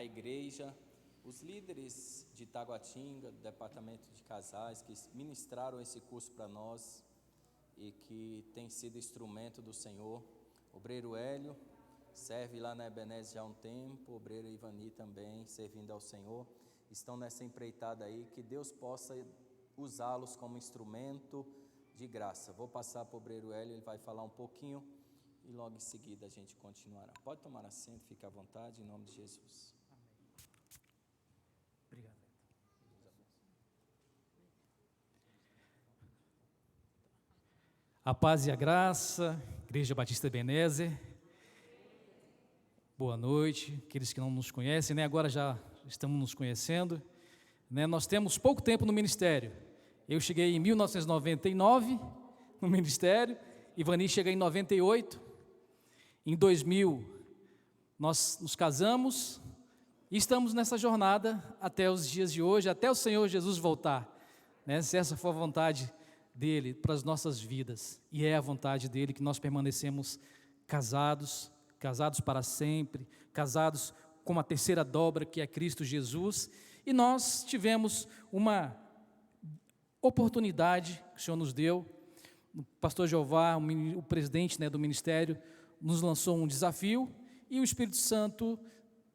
a igreja, os líderes de Taguatinga, do departamento de casais, que ministraram esse curso para nós e que tem sido instrumento do Senhor. Obreiro Hélio serve lá na Ebenezer já há um tempo, obreiro Ivani também, servindo ao Senhor, estão nessa empreitada aí, que Deus possa usá-los como instrumento de graça. Vou passar para o obreiro Hélio, ele vai falar um pouquinho e logo em seguida a gente continuará. Pode tomar assento, fique à vontade, em nome de Jesus. Obrigado. A paz e a graça, Igreja Batista Ebenezer. Boa noite, aqueles que não nos conhecem, né? Agora já estamos nos conhecendo, né? Nós temos pouco tempo no ministério. Eu cheguei em 1999 no ministério, Ivani chega em 98. Em 2000 nós nos casamos e estamos nessa jornada até os dias de hoje, até o Senhor Jesus voltar, né? Se essa for a vontade dele para as nossas vidas, e é a vontade dele que nós permanecemos casados para sempre, casados com uma terceira dobra que é Cristo Jesus. E nós tivemos uma oportunidade que o Senhor nos deu. O pastor Jeová, o presidente, né, do ministério, nos lançou um desafio, e o Espírito Santo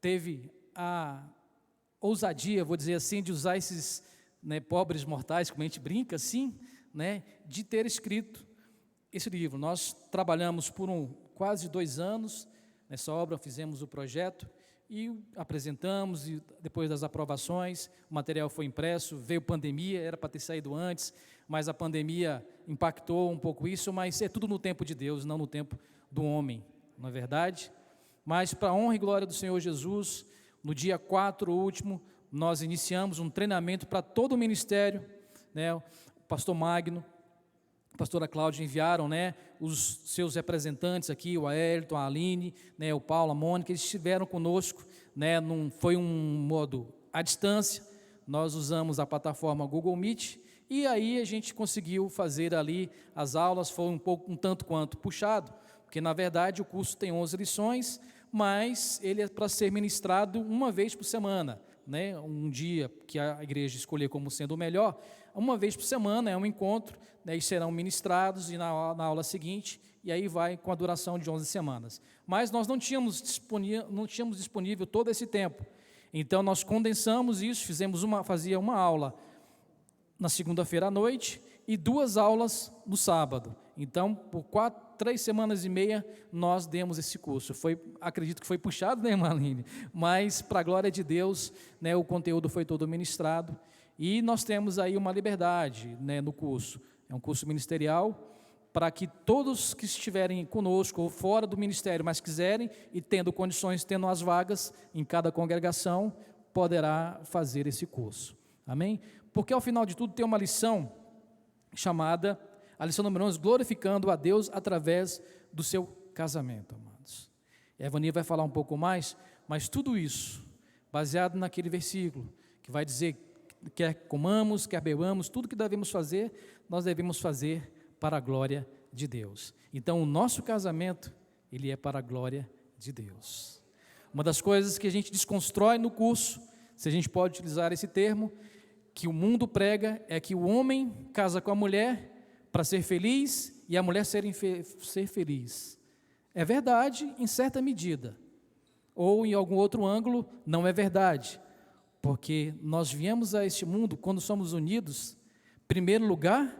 teve a ousadia, vou dizer assim, de usar esses, né, pobres mortais, como a gente brinca assim, né, de ter escrito esse livro. Nós trabalhamos por quase 2 anos nessa obra, fizemos o projeto e apresentamos, e depois das aprovações, o material foi impresso, veio pandemia, era para ter saído antes, mas a pandemia impactou um pouco isso, mas é tudo no tempo de Deus, não no tempo do homem, não é verdade? Mas para a honra e glória do Senhor Jesus, no dia 4 último, nós iniciamos um treinamento para todo o ministério, né? O pastor Magno, a pastora Cláudia enviaram, né, os seus representantes aqui, o Ayrton, a Aline, né, o Paulo, a Mônica, eles estiveram conosco, né, foi um modo à distância. Nós usamos a plataforma Google Meet, e aí a gente conseguiu fazer ali as aulas. Foi um tanto quanto puxado, porque na verdade o curso tem 11 lições, mas ele é para ser ministrado uma vez por semana, né, um dia que a igreja escolher como sendo o melhor, uma vez por semana é um encontro, né, e serão ministrados, e na aula seguinte, e aí vai com a duração de 11 semanas. Mas nós não tínhamos disponível todo esse tempo, então nós condensamos isso, fazia uma aula na segunda-feira à noite e 2 aulas no sábado. Então, por 3 semanas e meia, nós demos esse curso. Acredito que foi puxado, né, Marlene? Mas, para a glória de Deus, né, o conteúdo foi todo ministrado, e nós temos aí uma liberdade, né, no curso. É um curso ministerial, para que todos que estiverem conosco ou fora do ministério, mas quiserem e tendo condições, tendo as vagas em cada congregação, poderá fazer esse curso. Amém? Porque ao final de tudo tem uma lição chamada, a lição número 11, glorificando a Deus através do seu casamento, amados. E a Evania vai falar um pouco mais, mas tudo isso, baseado naquele versículo, que vai dizer, quer comamos, quer bebamos, tudo que devemos fazer, nós devemos fazer para a glória de Deus. Então, o nosso casamento, ele é para a glória de Deus. Uma das coisas que a gente desconstrói no curso, se a gente pode utilizar esse termo, que o mundo prega, é que o homem casa com a mulher para ser feliz e a mulher ser feliz. É verdade em certa medida, ou em algum outro ângulo não é verdade, porque nós viemos a este mundo quando somos unidos, em primeiro lugar,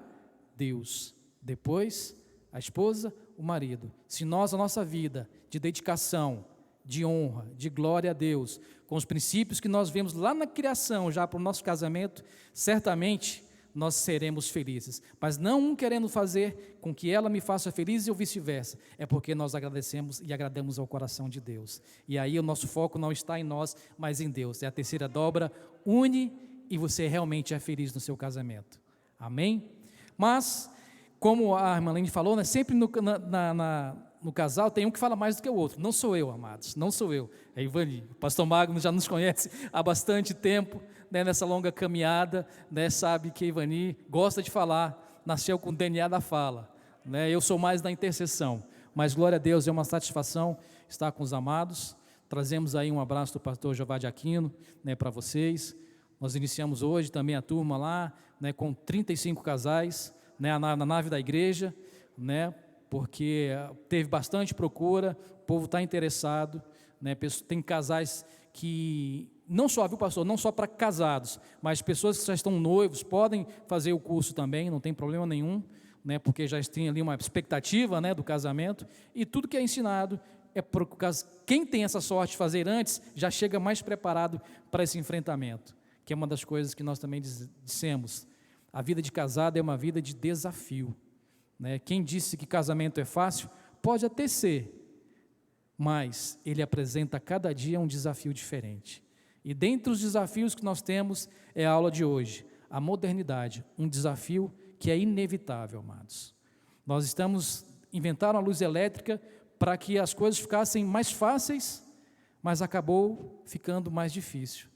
Deus, depois a esposa, o marido. Se a nossa vida de dedicação, de honra, de glória a Deus, com os princípios que nós vemos lá na criação, já para o nosso casamento, certamente nós seremos felizes, mas não um querendo fazer com que ela me faça feliz e ou vice-versa, é porque nós agradecemos e agradamos ao coração de Deus, e aí o nosso foco não está em nós, mas em Deus. É a terceira dobra, une, e você realmente é feliz no seu casamento, amém? Mas, como a irmã Lene falou, né, sempre no casal tem um que fala mais do que o outro. Não sou eu, amados, não sou eu. É Ivani, o pastor Magno já nos conhece há bastante tempo, né, nessa longa caminhada, né, sabe que a Ivani gosta de falar, nasceu com o DNA da fala, né, eu sou mais da intercessão, mas glória a Deus, é uma satisfação estar com os amados, trazemos aí um abraço do pastor Jeová de Aquino, né, para vocês. Nós iniciamos hoje também a turma lá, né, com 35 casais, né, na nave da igreja, né, porque teve bastante procura, o povo está interessado, né, tem casais que, não só, viu pastor, não só para casados, mas pessoas que já estão noivos podem fazer o curso também, não tem problema nenhum, né, porque já tem ali uma expectativa, né, do casamento, e tudo que é ensinado é por causa, quem tem essa sorte de fazer antes, já chega mais preparado para esse enfrentamento, que é uma das coisas que nós também dissemos, a vida de casado é uma vida de desafio, né? Quem disse que casamento é fácil, pode até ser, mas ele apresenta cada dia um desafio diferente, e dentre os desafios que nós temos, é a aula de hoje, a modernidade, um desafio que é inevitável, amados. Nós inventaram a luz elétrica para que as coisas ficassem mais fáceis, mas acabou ficando mais difícil.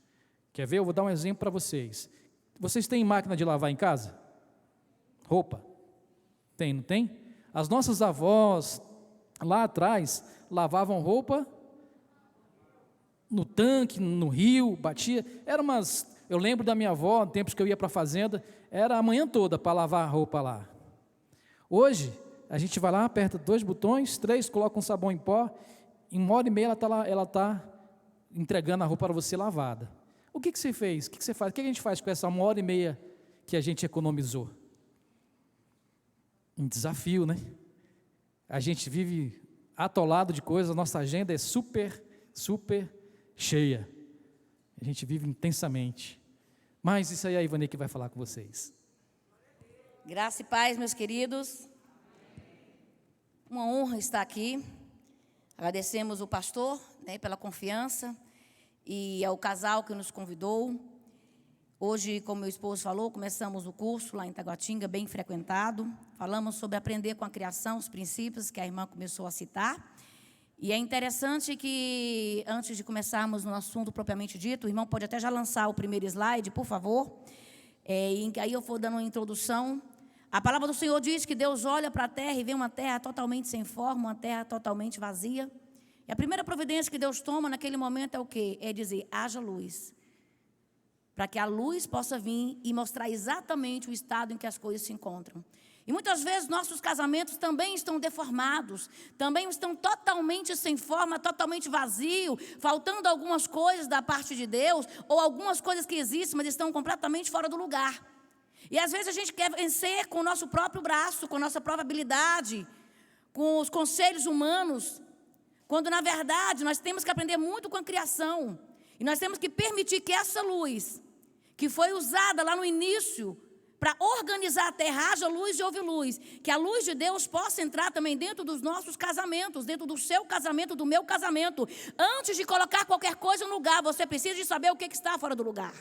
Quer ver? Eu vou dar um exemplo para vocês. Vocês têm máquina de lavar em casa? Roupa? Tem, não tem? As nossas avós, lá atrás, lavavam roupa no tanque, no rio, batia. Eu lembro da minha avó, tempos que eu ia para a fazenda, era a manhã toda para lavar a roupa lá. Hoje, a gente vai lá, aperta 2 botões, 3, coloca um sabão em pó, em 1h30 ela está entregando a roupa para você lavada. O que você fez? O que você faz? O que a gente faz com essa 1h30 que a gente economizou? Um desafio, né? A gente vive atolado de coisas, a nossa agenda é super, super cheia. A gente vive intensamente. Mas isso aí é a Ivani que vai falar com vocês. Graça e paz, meus queridos. Uma honra estar aqui. Agradecemos o pastor, né, pela confiança e ao casal que nos convidou. Hoje, como meu esposo falou, começamos o curso lá em Taguatinga, bem frequentado. Falamos sobre aprender com a criação, os princípios que a irmã começou a citar. E é interessante que, antes de começarmos no assunto propriamente dito, o irmão pode até já lançar o primeiro slide, por favor. E aí eu vou dando uma introdução. A palavra do Senhor diz que Deus olha para a terra e vê uma terra totalmente sem forma, uma terra totalmente vazia. E a primeira providência que Deus toma naquele momento é o quê? É dizer, haja luz. Para que a luz possa vir e mostrar exatamente o estado em que as coisas se encontram. E muitas vezes nossos casamentos também estão deformados, também estão totalmente sem forma, totalmente vazio, faltando algumas coisas da parte de Deus, ou algumas coisas que existem, mas estão completamente fora do lugar. E às vezes a gente quer vencer com o nosso próprio braço, com a nossa própria habilidade, com os conselhos humanos, quando na verdade nós temos que aprender muito com a criação. E nós temos que permitir que essa luz, que foi usada lá no início, para organizar a terra, haja luz e houve luz, que a luz de Deus possa entrar também dentro dos nossos casamentos, dentro do seu casamento, do meu casamento. Antes de colocar qualquer coisa no lugar, você precisa de saber o que está fora do lugar.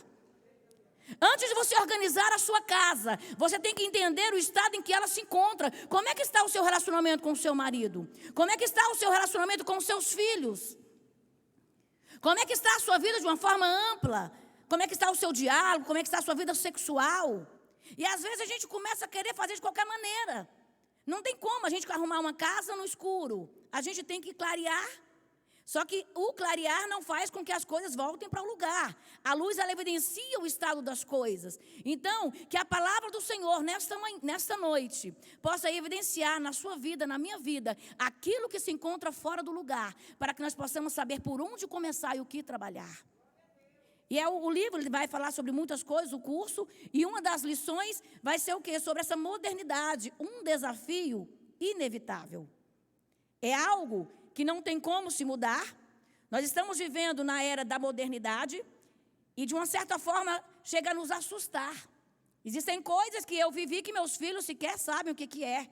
Antes de você organizar a sua casa, você tem que entender o estado em que ela se encontra. Como é que está o seu relacionamento com o seu marido? Como é que está o seu relacionamento com os seus filhos? Como é que está a sua vida de uma forma ampla? Como é que está o seu diálogo? Como é que está a sua vida sexual? E às vezes a gente começa a querer fazer de qualquer maneira. Não tem como a gente arrumar uma casa no escuro. A gente tem que clarear. Só que o clarear não faz com que as coisas voltem para o lugar. A luz, ela evidencia o estado das coisas. Então, que a palavra do Senhor, nesta noite, possa evidenciar na sua vida, na minha vida, aquilo que se encontra fora do lugar, para que nós possamos saber por onde começar e o que trabalhar. E o livro ele vai falar sobre muitas coisas, o curso, e uma das lições vai ser o quê? Sobre essa modernidade, um desafio inevitável. É algo que não tem como se mudar. Nós estamos vivendo na era da modernidade e, de uma certa forma, chega a nos assustar. Existem coisas que eu vivi que meus filhos sequer sabem o que é.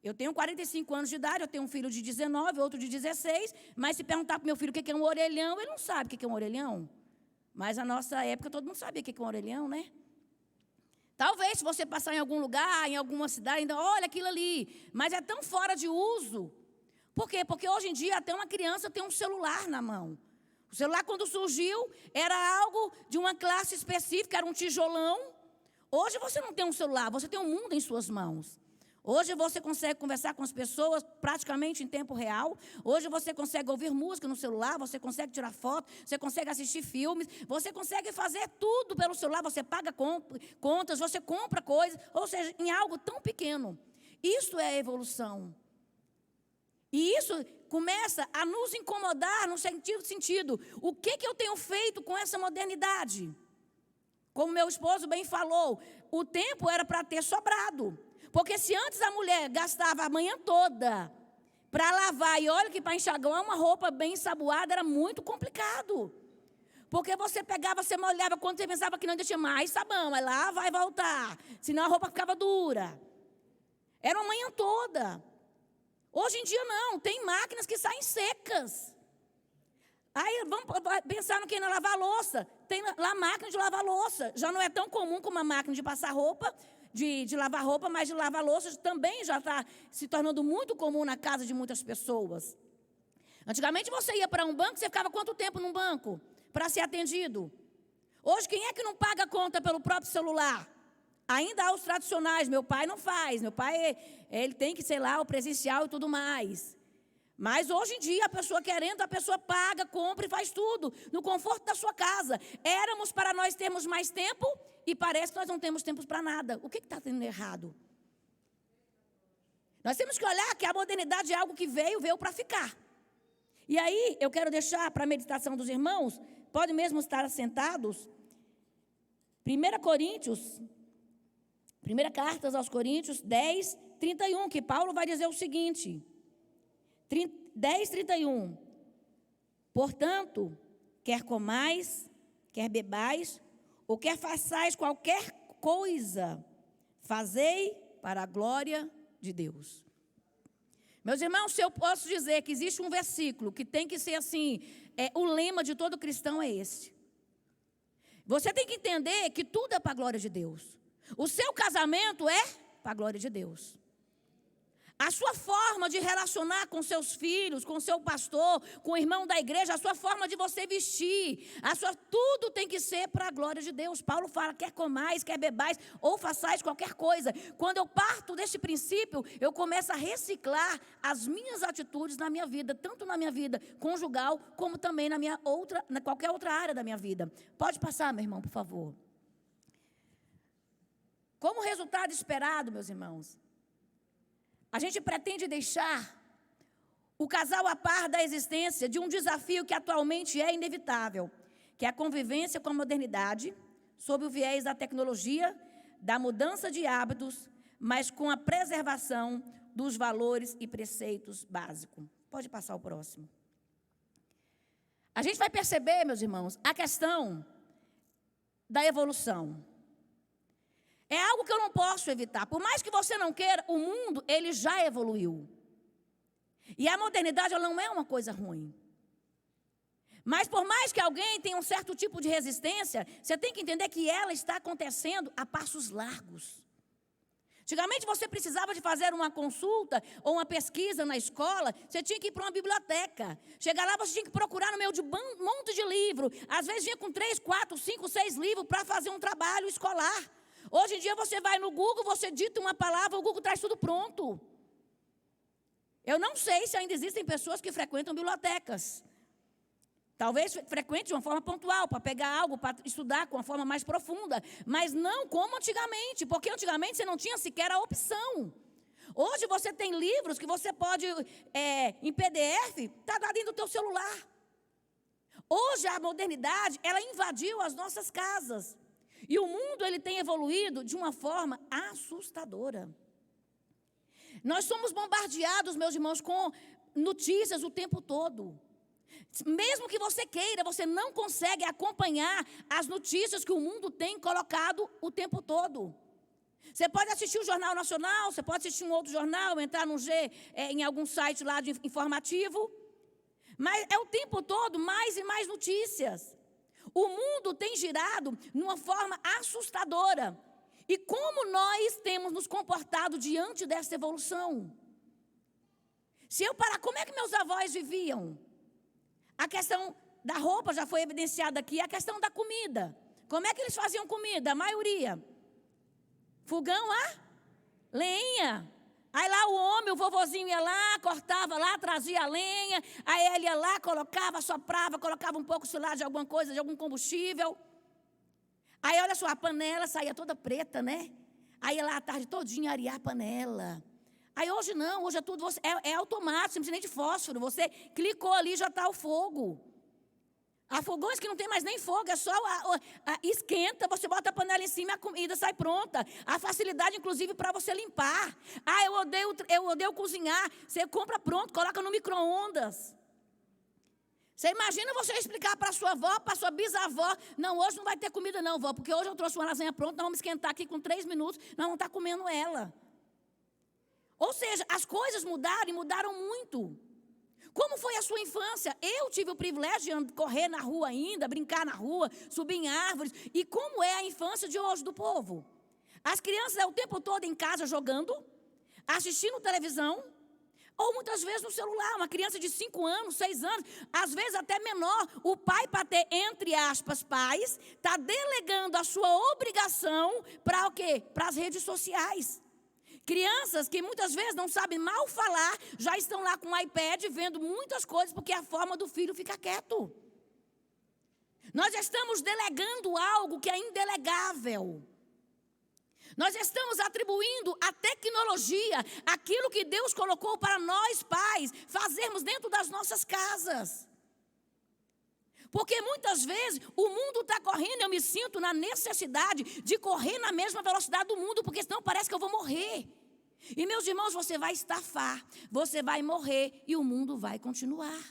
Eu tenho 45 anos de idade, eu tenho um filho de 19, outro de 16, mas se perguntar para o meu filho o que é um orelhão, ele não sabe o que é um orelhão. Mas na nossa época todo mundo sabia o que é um orelhão, né? Talvez se você passar em algum lugar, em alguma cidade, ainda olha aquilo ali, mas é tão fora de uso. Por quê? Porque hoje em dia até uma criança tem um celular na mão. O celular, quando surgiu, era algo de uma classe específica, era um tijolão. Hoje você não tem um celular, você tem um mundo em suas mãos. Hoje você consegue conversar com as pessoas praticamente em tempo real. Hoje você consegue ouvir música no celular, você consegue tirar foto, você consegue assistir filmes, você consegue fazer tudo pelo celular, você paga contas, você compra coisas, ou seja, em algo tão pequeno. Isso é evolução. E isso começa a nos incomodar no sentido, o que eu tenho feito com essa modernidade? Como meu esposo bem falou, o tempo era para ter sobrado. Porque se antes a mulher gastava a manhã toda para lavar, e olha que para enxaguar uma roupa bem ensaboada era muito complicado. Porque você pegava, você molhava quando você pensava que não tinha mais sabão, mas lá vai voltar, senão a roupa ficava dura. Era uma manhã toda. Hoje em dia não, tem máquinas que saem secas. Aí vamos pensar no que na lavar louça. Tem lá máquina de lavar louça. Já não é tão comum como uma máquina de passar roupa, de lavar roupa, mas de lavar louça também já está se tornando muito comum na casa de muitas pessoas. Antigamente você ia para um banco, você ficava quanto tempo num banco para ser atendido? Hoje quem é que não paga conta pelo próprio celular? Ainda há os tradicionais, meu pai não faz, meu pai ele tem que ser lá o presencial e tudo mais. Mas hoje em dia, a pessoa querendo, a pessoa paga, compra e faz tudo, no conforto da sua casa. Éramos para nós termos mais tempo e parece que nós não temos tempo para nada. O que está tendo errado? Nós temos que olhar que a modernidade é algo que veio para ficar. E aí, eu quero deixar para a meditação dos irmãos, podem mesmo estar sentados, 1 carta aos Coríntios 10, 31, que Paulo vai dizer o seguinte... 10:31. Portanto, quer comais, quer bebais, ou quer façais qualquer coisa, fazei para a glória de Deus. Meus irmãos, se eu posso dizer que existe um versículo que tem que ser assim, o lema de todo cristão é esse. Você tem que entender que tudo é para a glória de Deus. O seu casamento é para a glória de Deus. A sua forma de relacionar com seus filhos, com seu pastor, com o irmão da igreja, a sua forma de você vestir, tudo tem que ser para a glória de Deus. Paulo fala, quer comais, quer bebais, ou façais qualquer coisa. Quando eu parto deste princípio, eu começo a reciclar as minhas atitudes na minha vida, tanto na minha vida conjugal, como também na qualquer outra área da minha vida. Pode passar, meu irmão, por favor. Como resultado esperado, meus irmãos, a gente pretende deixar o casal a par da existência de um desafio que atualmente é inevitável, que é a convivência com a modernidade, sob o viés da tecnologia, da mudança de hábitos, mas com a preservação dos valores e preceitos básicos. Pode passar o próximo. A gente vai perceber, meus irmãos, a questão da evolução. É algo que eu não posso evitar. Por mais que você não queira, o mundo, ele já evoluiu. E a modernidade, ela não é uma coisa ruim. Mas por mais que alguém tenha um certo tipo de resistência, você tem que entender que ela está acontecendo a passos largos. Antigamente você precisava de fazer uma consulta ou uma pesquisa na escola, você tinha que ir para uma biblioteca. Chegar lá, você tinha que procurar no meio de um monte de livro. Às vezes vinha com 3, 4, 5, 6 livros para fazer um trabalho escolar. Hoje em dia você vai no Google, você dita uma palavra, o Google traz tudo pronto. Eu não sei se ainda existem pessoas que frequentam bibliotecas. Talvez frequente de uma forma pontual, para pegar algo, para estudar com uma forma mais profunda. Mas não como antigamente, porque antigamente você não tinha sequer a opção. Hoje você tem livros que você pode, em PDF, está lá dentro do teu celular. Hoje a modernidade, ela invadiu as nossas casas. E o mundo, ele tem evoluído de uma forma assustadora. Nós somos bombardeados, meus irmãos, com notícias o tempo todo. Mesmo que você queira, você não consegue acompanhar as notícias que o mundo tem colocado o tempo todo. Você pode assistir o Jornal Nacional, você pode assistir um outro jornal, entrar em algum site lá de informativo. Mas é o tempo todo mais e mais notícias. O mundo tem girado de uma forma assustadora. E como nós temos nos comportado diante dessa evolução? Se eu parar, como é que meus avós viviam? A questão da roupa já foi evidenciada aqui, a questão da comida. Como é que eles faziam comida? A maioria. Fogão a lenha. Aí lá o homem, o vovozinho ia lá, cortava lá, trazia a lenha. Aí ele ia lá, colocava, soprava, colocava um pouco, sei lá, de alguma coisa, de algum combustível. Aí olha só, a panela saía toda preta, né? Aí ia lá a tarde todinha arear a panela. Aí hoje não, hoje é tudo, é automático, não precisa nem de fósforo. Você clicou ali, já está o fogo. Há fogões que não tem mais nem fogo, é só esquenta, você bota a panela em cima e a comida sai pronta. A facilidade, inclusive, para você limpar. Ah, eu odeio cozinhar. Você compra pronto, coloca no micro-ondas. Você imagina você explicar para a sua avó, para a sua bisavó, não, hoje não vai ter comida não, vó, porque hoje eu trouxe uma lasanha pronta, nós vamos esquentar aqui com 3 minutos, nós vamos estar comendo ela. Ou seja, as coisas mudaram e mudaram muito. Como foi a sua infância? Eu tive o privilégio de correr na rua ainda, brincar na rua, subir em árvores. E como é a infância de hoje do povo? As crianças é o tempo todo em casa jogando, assistindo televisão, ou muitas vezes no celular. Uma criança de 5 anos, 6 anos, às vezes até menor. O pai, para ter, entre aspas, pais, está delegando a sua obrigação para o quê? Para as redes sociais. Crianças que muitas vezes não sabem mal falar, já estão lá com o iPad vendo muitas coisas, porque a forma do filho fica quieto. Nós estamos delegando algo que é indelegável. Nós estamos atribuindo à tecnologia aquilo que Deus colocou para nós, pais, fazermos dentro das nossas casas. Porque muitas vezes o mundo está correndo, eu me sinto na necessidade de correr na mesma velocidade do mundo, porque senão parece que eu vou morrer. E meus irmãos, você vai estafar, você vai morrer e o mundo vai continuar.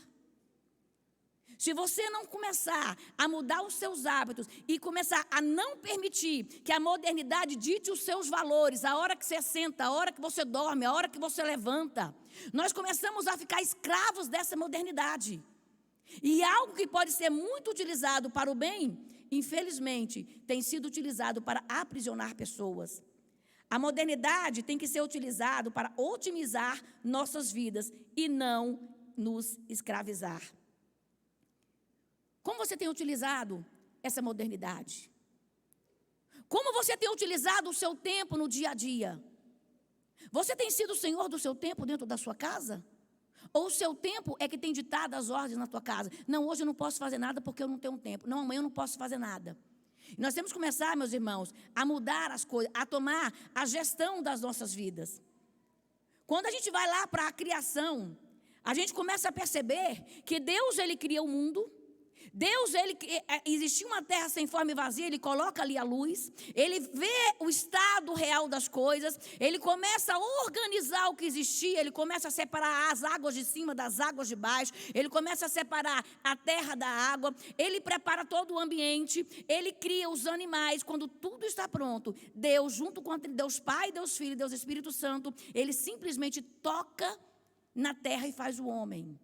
Se você não começar a mudar os seus hábitos e começar a não permitir que a modernidade dite os seus valores, a hora que você senta, a hora que você dorme, a hora que você levanta, nós começamos a ficar escravos dessa modernidade. E algo que pode ser muito utilizado para o bem, infelizmente, tem sido utilizado para aprisionar pessoas. A modernidade tem que ser utilizada para otimizar nossas vidas e não nos escravizar. Como você tem utilizado essa modernidade? Como você tem utilizado o seu tempo no dia a dia? Você tem sido o senhor do seu tempo dentro da sua casa? Ou o seu tempo é que tem ditado as ordens na tua casa? Não, hoje eu não posso fazer nada porque eu não tenho tempo. Não, amanhã eu não posso fazer nada. Nós temos que começar, meus irmãos, a mudar as coisas, a tomar a gestão das nossas vidas. Quando a gente vai lá para a criação, a gente começa a perceber que Deus, Ele cria o mundo. Deus, existia uma terra sem forma e vazia, Ele coloca ali a luz, Ele vê o estado real das coisas, Ele começa a organizar o que existia, Ele começa a separar as águas de cima das águas de baixo, Ele começa a separar a terra da água, Ele prepara todo o ambiente, Ele cria os animais. Quando tudo está pronto, Deus, junto com Deus Pai, Deus Filho e Deus Espírito Santo, Ele simplesmente toca na terra e faz o homem.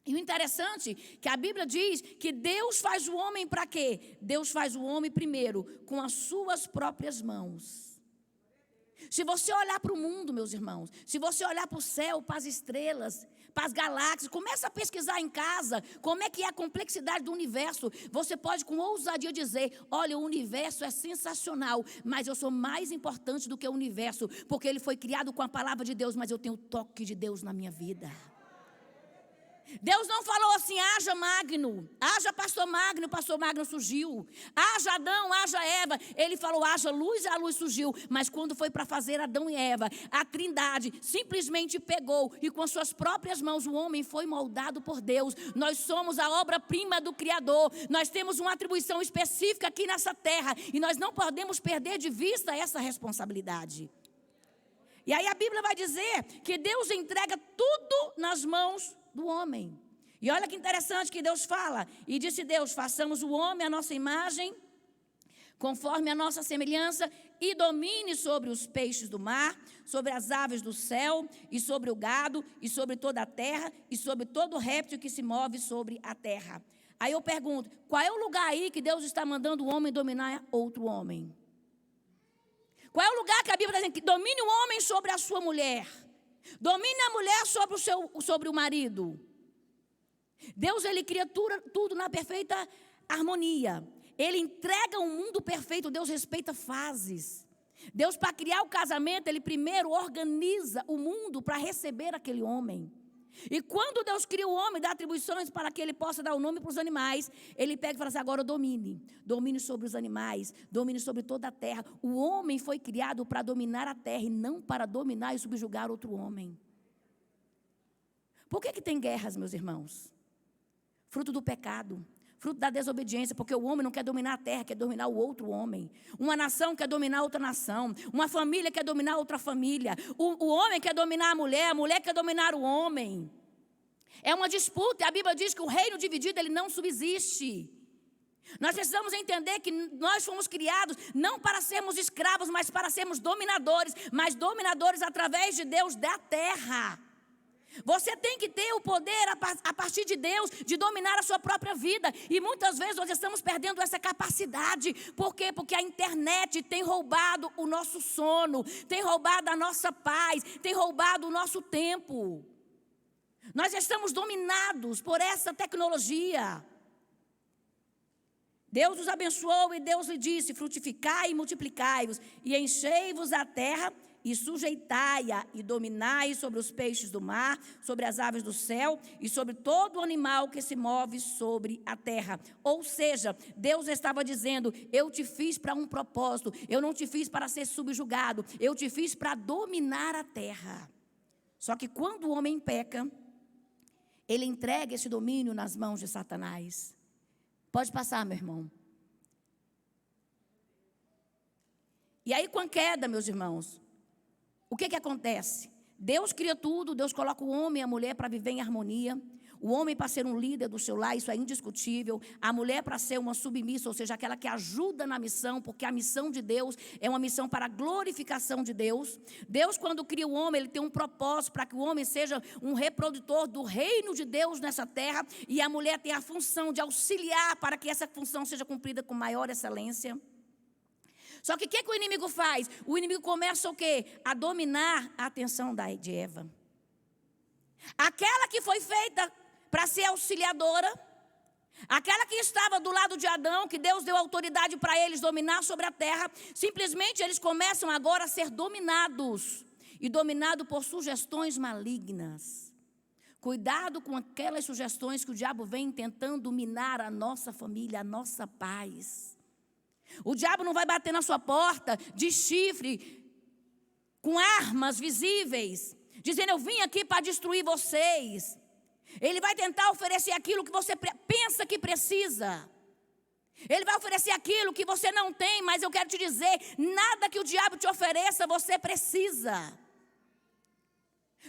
E o interessante é que a Bíblia diz que Deus faz o homem para quê? Deus faz o homem primeiro com as suas próprias mãos. Se você olhar para o mundo, meus irmãos, se você olhar para o céu, para as estrelas, para as galáxias, começa a pesquisar em casa como é que é a complexidade do universo. Você pode com ousadia dizer, olha, o universo é sensacional, mas eu sou mais importante do que o universo, porque ele foi criado com a palavra de Deus, mas eu tenho o toque de Deus na minha vida. Deus não falou assim, haja Magno, haja pastor Magno surgiu. Haja Adão, haja Eva. Ele falou, haja luz e a luz surgiu. Mas quando foi para fazer Adão e Eva, a Trindade simplesmente pegou e com suas próprias mãos o homem foi moldado por Deus. Nós somos a obra-prima do Criador. Nós temos uma atribuição específica aqui nessa terra e nós não podemos perder de vista essa responsabilidade. E aí a Bíblia vai dizer que Deus entrega tudo nas mãos do homem. E olha que interessante que Deus fala. E disse Deus, façamos o homem à nossa imagem, conforme a nossa semelhança, e domine sobre os peixes do mar, sobre as aves do céu, e sobre o gado, e sobre toda a terra, e sobre todo réptil que se move sobre a terra. Aí eu pergunto, qual é o lugar aí que Deus está mandando o homem dominar outro homem? Qual é o lugar que a Bíblia está dizendo que domine o homem sobre a sua mulher? Domine a mulher sobre o marido. Deus, Ele cria tudo na perfeita harmonia. Ele entrega um mundo perfeito. Deus respeita fases. Deus, para criar o casamento, Ele primeiro organiza o mundo para receber aquele homem. E quando Deus cria o homem, dá atribuições para que ele possa dar o nome para os animais, Ele pega e fala assim, agora domine sobre os animais, domine sobre toda a terra. O homem foi criado para dominar a terra e não para dominar e subjugar outro homem. Por que tem guerras, meus irmãos? Fruto do pecado. Fruto da desobediência, porque o homem não quer dominar a terra, quer dominar o outro homem. Uma nação quer dominar outra nação. Uma família quer dominar outra família. O homem quer dominar a mulher quer dominar o homem. É uma disputa, e a Bíblia diz que o reino dividido, ele não subsiste. Nós precisamos entender que nós fomos criados não para sermos escravos, mas para sermos dominadores, mas dominadores através de Deus da terra. Você tem que ter o poder a partir de Deus de dominar a sua própria vida. E muitas vezes nós estamos perdendo essa capacidade. Por quê? Porque a internet tem roubado o nosso sono, tem roubado a nossa paz, tem roubado o nosso tempo. Nós estamos dominados por essa tecnologia. Deus os abençoou e Deus lhe disse, frutificai e multiplicai-vos e enchei-vos a terra e sujeitai-a e dominai sobre os peixes do mar, sobre as aves do céu e sobre todo animal que se move sobre a terra. Ou seja, Deus estava dizendo, eu te fiz para um propósito, eu não te fiz para ser subjugado, eu te fiz para dominar a terra. Só que quando o homem peca, ele entrega esse domínio nas mãos de Satanás. Pode passar, meu irmão. E aí com a queda, meus irmãos, o que acontece? Deus cria tudo, Deus coloca o homem e a mulher para viver em harmonia. O homem para ser um líder do seu lar, isso é indiscutível. A mulher para ser uma submissa, ou seja, aquela que ajuda na missão, porque a missão de Deus é uma missão para a glorificação de Deus. Deus, quando cria o homem, Ele tem um propósito para que o homem seja um reprodutor do reino de Deus nessa terra. E a mulher tem a função de auxiliar para que essa função seja cumprida com maior excelência. Só que o que o inimigo faz? O inimigo começa o quê? A dominar a atenção de Eva. Aquela que foi feita para ser auxiliadora, aquela que estava do lado de Adão, que Deus deu autoridade para eles dominar sobre a terra, simplesmente eles começam agora a ser dominados. E dominados por sugestões malignas. Cuidado com aquelas sugestões que o diabo vem tentando minar a nossa família, a nossa paz. O diabo não vai bater na sua porta de chifre, com armas visíveis, dizendo, eu vim aqui para destruir vocês. Ele vai tentar oferecer aquilo que você pensa que precisa. Ele vai oferecer aquilo que você não tem, mas eu quero te dizer, nada que o diabo te ofereça, você precisa.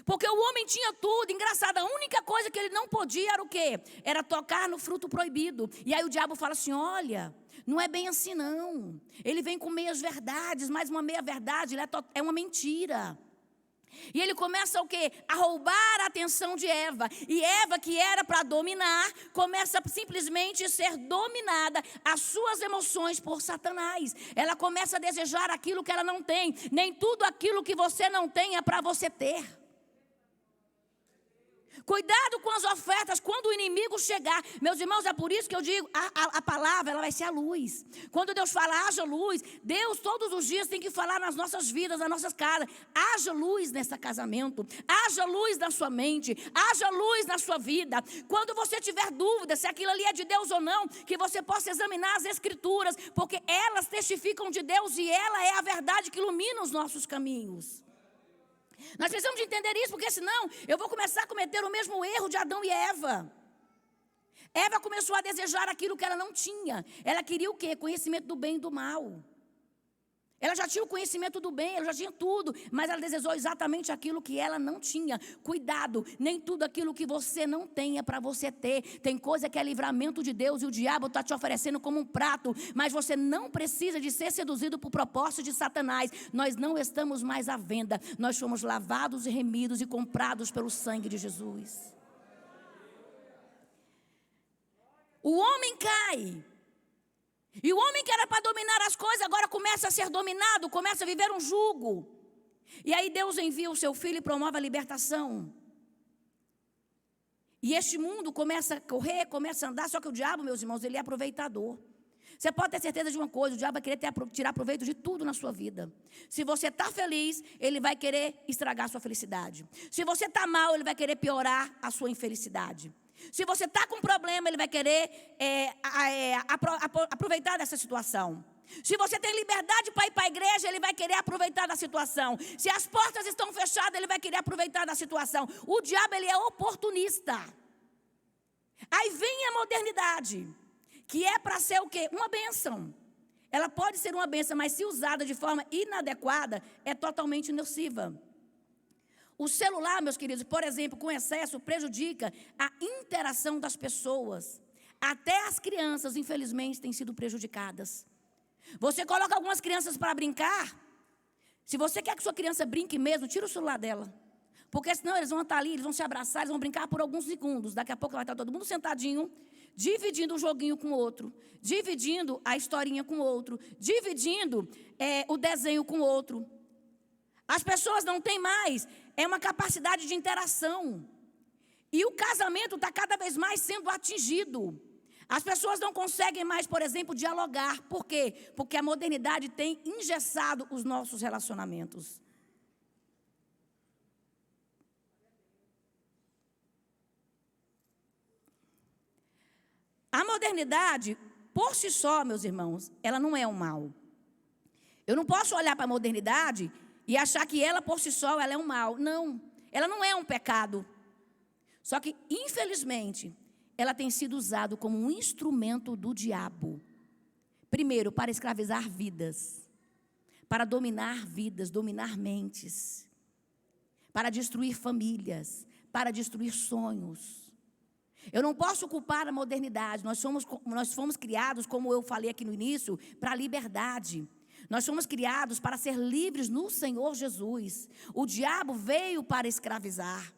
Porque o homem tinha tudo, engraçado, a única coisa que ele não podia era o quê? Era tocar no fruto proibido. E aí o diabo fala assim, olha, não é bem assim não. Ele vem com meias verdades, mas uma meia verdade é uma mentira. E ele começa o quê? A roubar a atenção de Eva. E Eva, que era para dominar, começa simplesmente a ser dominada, as suas emoções por Satanás. Ela começa a desejar aquilo que ela não tem. Nem tudo aquilo que você não tem é para você ter. Cuidado com as ofertas quando o inimigo chegar. Meus irmãos, é por isso que eu digo, a palavra ela vai ser a luz. Quando Deus fala, haja luz, Deus todos os dias tem que falar nas nossas vidas, nas nossas casas. Haja luz nesse casamento, haja luz na sua mente, haja luz na sua vida. Quando você tiver dúvida se aquilo ali é de Deus ou não, que você possa examinar as escrituras, porque elas testificam de Deus e ela é a verdade que ilumina os nossos caminhos. Nós precisamos de entender isso, porque senão eu vou começar a cometer o mesmo erro de Adão e Eva. Eva começou a desejar aquilo que ela não tinha. Ela queria o quê? Conhecimento do bem e do mal. Ela já tinha o conhecimento do bem, ela já tinha tudo, mas ela desejou exatamente aquilo que ela não tinha. Cuidado, nem tudo aquilo que você não tem é para você ter. Tem coisa que é livramento de Deus e o diabo está te oferecendo como um prato, mas você não precisa de ser seduzido por propósito de Satanás. Nós não estamos mais à venda, nós fomos lavados e remidos e comprados pelo sangue de Jesus. O homem cai. E o homem que era para dominar as coisas, agora começa a ser dominado, começa a viver um jugo. E aí Deus envia o seu filho e promove a libertação. E este mundo começa a correr, começa a andar, só que o diabo, meus irmãos, ele é aproveitador. Você pode ter certeza de uma coisa: o diabo vai querer tirar proveito de tudo na sua vida. Se você está feliz, ele vai querer estragar a sua felicidade. Se você está mal, ele vai querer piorar a sua infelicidade. Se você está com problema, ele vai querer aproveitar dessa situação. Se você tem liberdade para ir para a igreja, ele vai querer aproveitar da situação. Se as portas estão fechadas, ele vai querer aproveitar da situação. O diabo, ele é oportunista. Aí vem a modernidade, que é para ser o quê? Uma bênção. Ela pode ser uma bênção, mas se usada de forma inadequada, é totalmente nociva. O celular, meus queridos, por exemplo, com excesso, prejudica a interação das pessoas. Até as crianças, infelizmente, têm sido prejudicadas. Você coloca algumas crianças para brincar. Se você quer que sua criança brinque mesmo, tira o celular dela. Porque senão eles vão estar ali, eles vão se abraçar, eles vão brincar por alguns segundos. Daqui a pouco vai estar todo mundo sentadinho, dividindo um joguinho com o outro, dividindo a historinha com o outro, dividindo o desenho com o outro. As pessoas não têm mais uma capacidade de interação. E o casamento está cada vez mais sendo atingido. As pessoas não conseguem mais, por exemplo, dialogar. Por quê? Porque a modernidade tem engessado os nossos relacionamentos. A modernidade, por si só, meus irmãos, ela não é um mal. Eu não posso olhar para a modernidade e achar que ela, por si só, ela é um mal. Não, ela não é um pecado. Só que, infelizmente, ela tem sido usada como um instrumento do diabo. Primeiro, para escravizar vidas, para dominar vidas, dominar mentes, para destruir famílias, para destruir sonhos. Eu não posso culpar a modernidade. Nós fomos criados, como eu falei aqui no início, para a liberdade. Nós fomos criados para ser livres no Senhor Jesus. O diabo veio para escravizar.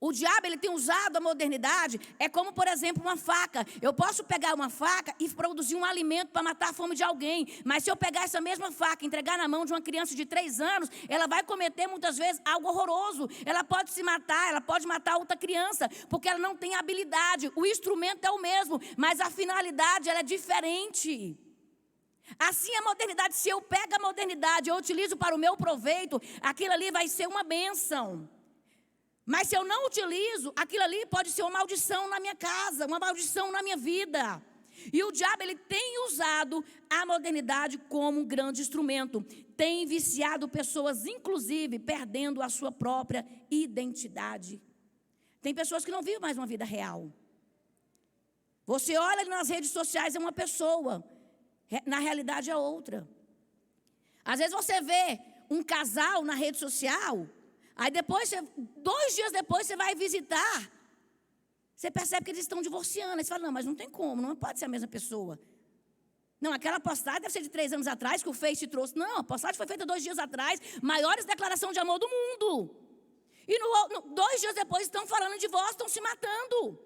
O diabo, ele tem usado a modernidade, é como, por exemplo, uma faca. Eu posso pegar uma faca e produzir um alimento para matar a fome de alguém. Mas se eu pegar essa mesma faca e entregar na mão de uma criança de 3 anos, ela vai cometer muitas vezes algo horroroso. Ela pode se matar, ela pode matar outra criança, porque ela não tem habilidade. O instrumento é o mesmo, mas a finalidade ela é diferente. Assim a modernidade, se eu pego a modernidade e eu utilizo para o meu proveito, aquilo ali vai ser uma bênção. Mas se eu não utilizo, aquilo ali pode ser uma maldição na minha casa, uma maldição na minha vida. E o diabo, ele tem usado a modernidade como um grande instrumento. Tem viciado pessoas, inclusive, perdendo a sua própria identidade. Tem pessoas que não vivem mais uma vida real. Você olha ali nas redes sociais, é uma pessoa. Na realidade é outra. Às vezes você vê um casal na rede social, aí depois, 2 dias depois, você vai visitar. Você percebe que eles estão divorciando. Aí você fala, não, mas não tem como, não pode ser a mesma pessoa. Não, aquela postagem deve ser de 3 anos atrás, que o Face trouxe. Não, a postagem foi feita 2 dias atrás, maiores declaração de amor do mundo. E 2 dias depois estão falando de divórcio, estão se matando.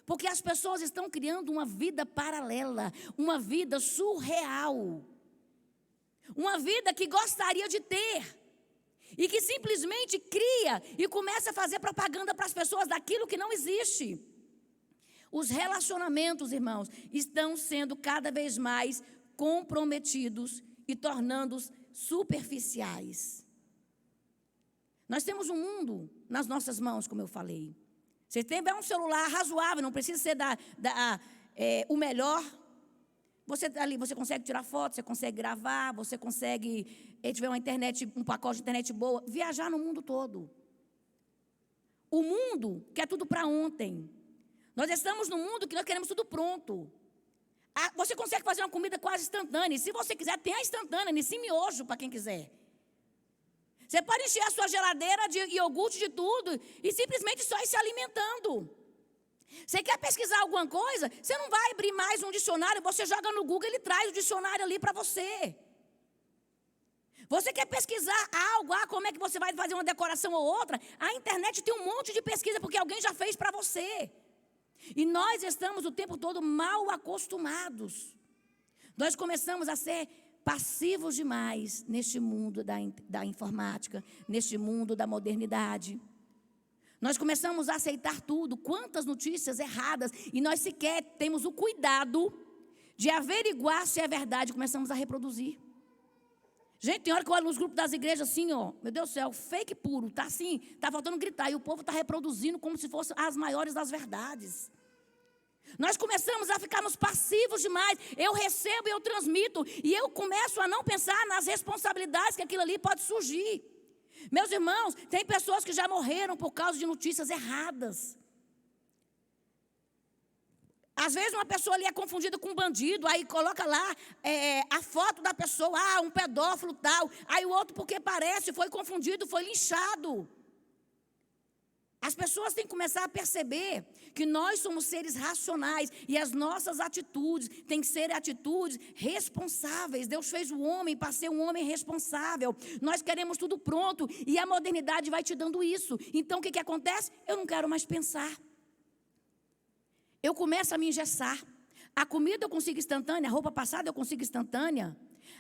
Porque as pessoas estão criando uma vida paralela, uma vida surreal. Uma vida que gostaria de ter. E que simplesmente cria e começa a fazer propaganda para as pessoas daquilo que não existe. Os relacionamentos, irmãos, estão sendo cada vez mais comprometidos e tornando-os superficiais. Nós temos um mundo nas nossas mãos, como eu falei. Você tem um celular razoável, não precisa ser o melhor. Você está ali, você consegue tirar foto, você consegue gravar, você consegue, tiver uma internet, um pacote de internet boa, viajar no mundo todo. O mundo quer tudo para ontem. Nós estamos num mundo que nós queremos tudo pronto. Você consegue fazer uma comida quase instantânea. E se você quiser, tem a instantânea, nesse miojo para quem quiser. Você pode encher a sua geladeira de iogurte, de tudo, e simplesmente só ir se alimentando. Você quer pesquisar alguma coisa? Você não vai abrir mais um dicionário, você joga no Google, ele traz o dicionário ali para você. Você quer pesquisar algo, como é que você vai fazer uma decoração ou outra? A internet tem um monte de pesquisa, porque alguém já fez para você. E nós estamos o tempo todo mal acostumados. Nós começamos a ser passivos demais neste mundo da informática, neste mundo da modernidade. Nós começamos a aceitar tudo, quantas notícias erradas, e nós sequer temos o cuidado de averiguar se é verdade, começamos a reproduzir. Gente, tem hora que eu olho nos grupos das igrejas assim, ó, meu Deus do céu, fake puro, tá assim, tá faltando gritar, e o povo está reproduzindo como se fossem as maiores das verdades. Nós começamos a ficarmos passivos demais. Eu recebo e eu transmito, e eu começo a não pensar nas responsabilidades que aquilo ali pode surgir. Meus irmãos, tem pessoas que já morreram por causa de notícias erradas. Às vezes uma pessoa ali é confundida com um bandido, aí coloca lá a foto da pessoa, um pedófilo tal, aí o outro porque parece, foi confundido, foi linchado. As pessoas têm que começar a perceber que nós somos seres racionais e as nossas atitudes têm que ser atitudes responsáveis. Deus fez o homem para ser um homem responsável. Nós queremos tudo pronto e a modernidade vai te dando isso. Então o que acontece? Eu não quero mais pensar. Eu começo a me engessar. A comida eu consigo instantânea, a roupa passada eu consigo instantânea.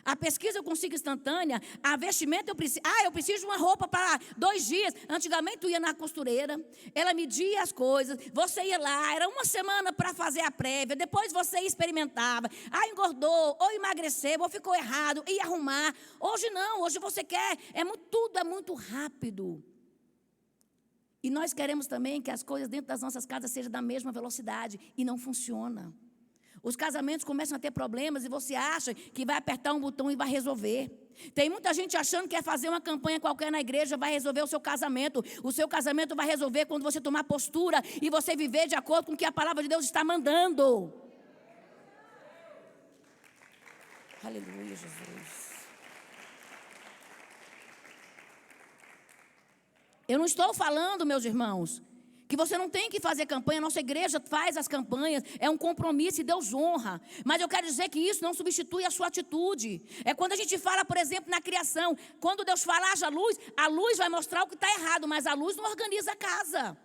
A pesquisa eu consigo instantânea. A vestimenta eu preciso. Eu preciso de uma roupa para 2 dias. Antigamente tu ia na costureira, ela media as coisas, você ia lá, era uma semana para fazer a prévia, depois você experimentava. Engordou, ou emagreceu, ou ficou errado, ia arrumar. Hoje não, hoje você quer, tudo é muito rápido. E nós queremos também que as coisas dentro das nossas casas sejam da mesma velocidade, e não funciona. Os casamentos começam a ter problemas e você acha que vai apertar um botão e vai resolver. Tem muita gente achando que quer fazer uma campanha qualquer na igreja, vai resolver o seu casamento. O seu casamento vai resolver quando você tomar postura e você viver de acordo com o que a palavra de Deus está mandando. Aleluia, Jesus. Eu não estou falando, meus irmãos, que você não tem que fazer campanha. Nossa igreja faz as campanhas, é um compromisso e Deus honra. Mas eu quero dizer que isso não substitui a sua atitude. É quando a gente fala, por exemplo, na criação. Quando Deus fala, haja luz, a luz vai mostrar o que está errado, mas a luz não organiza a casa.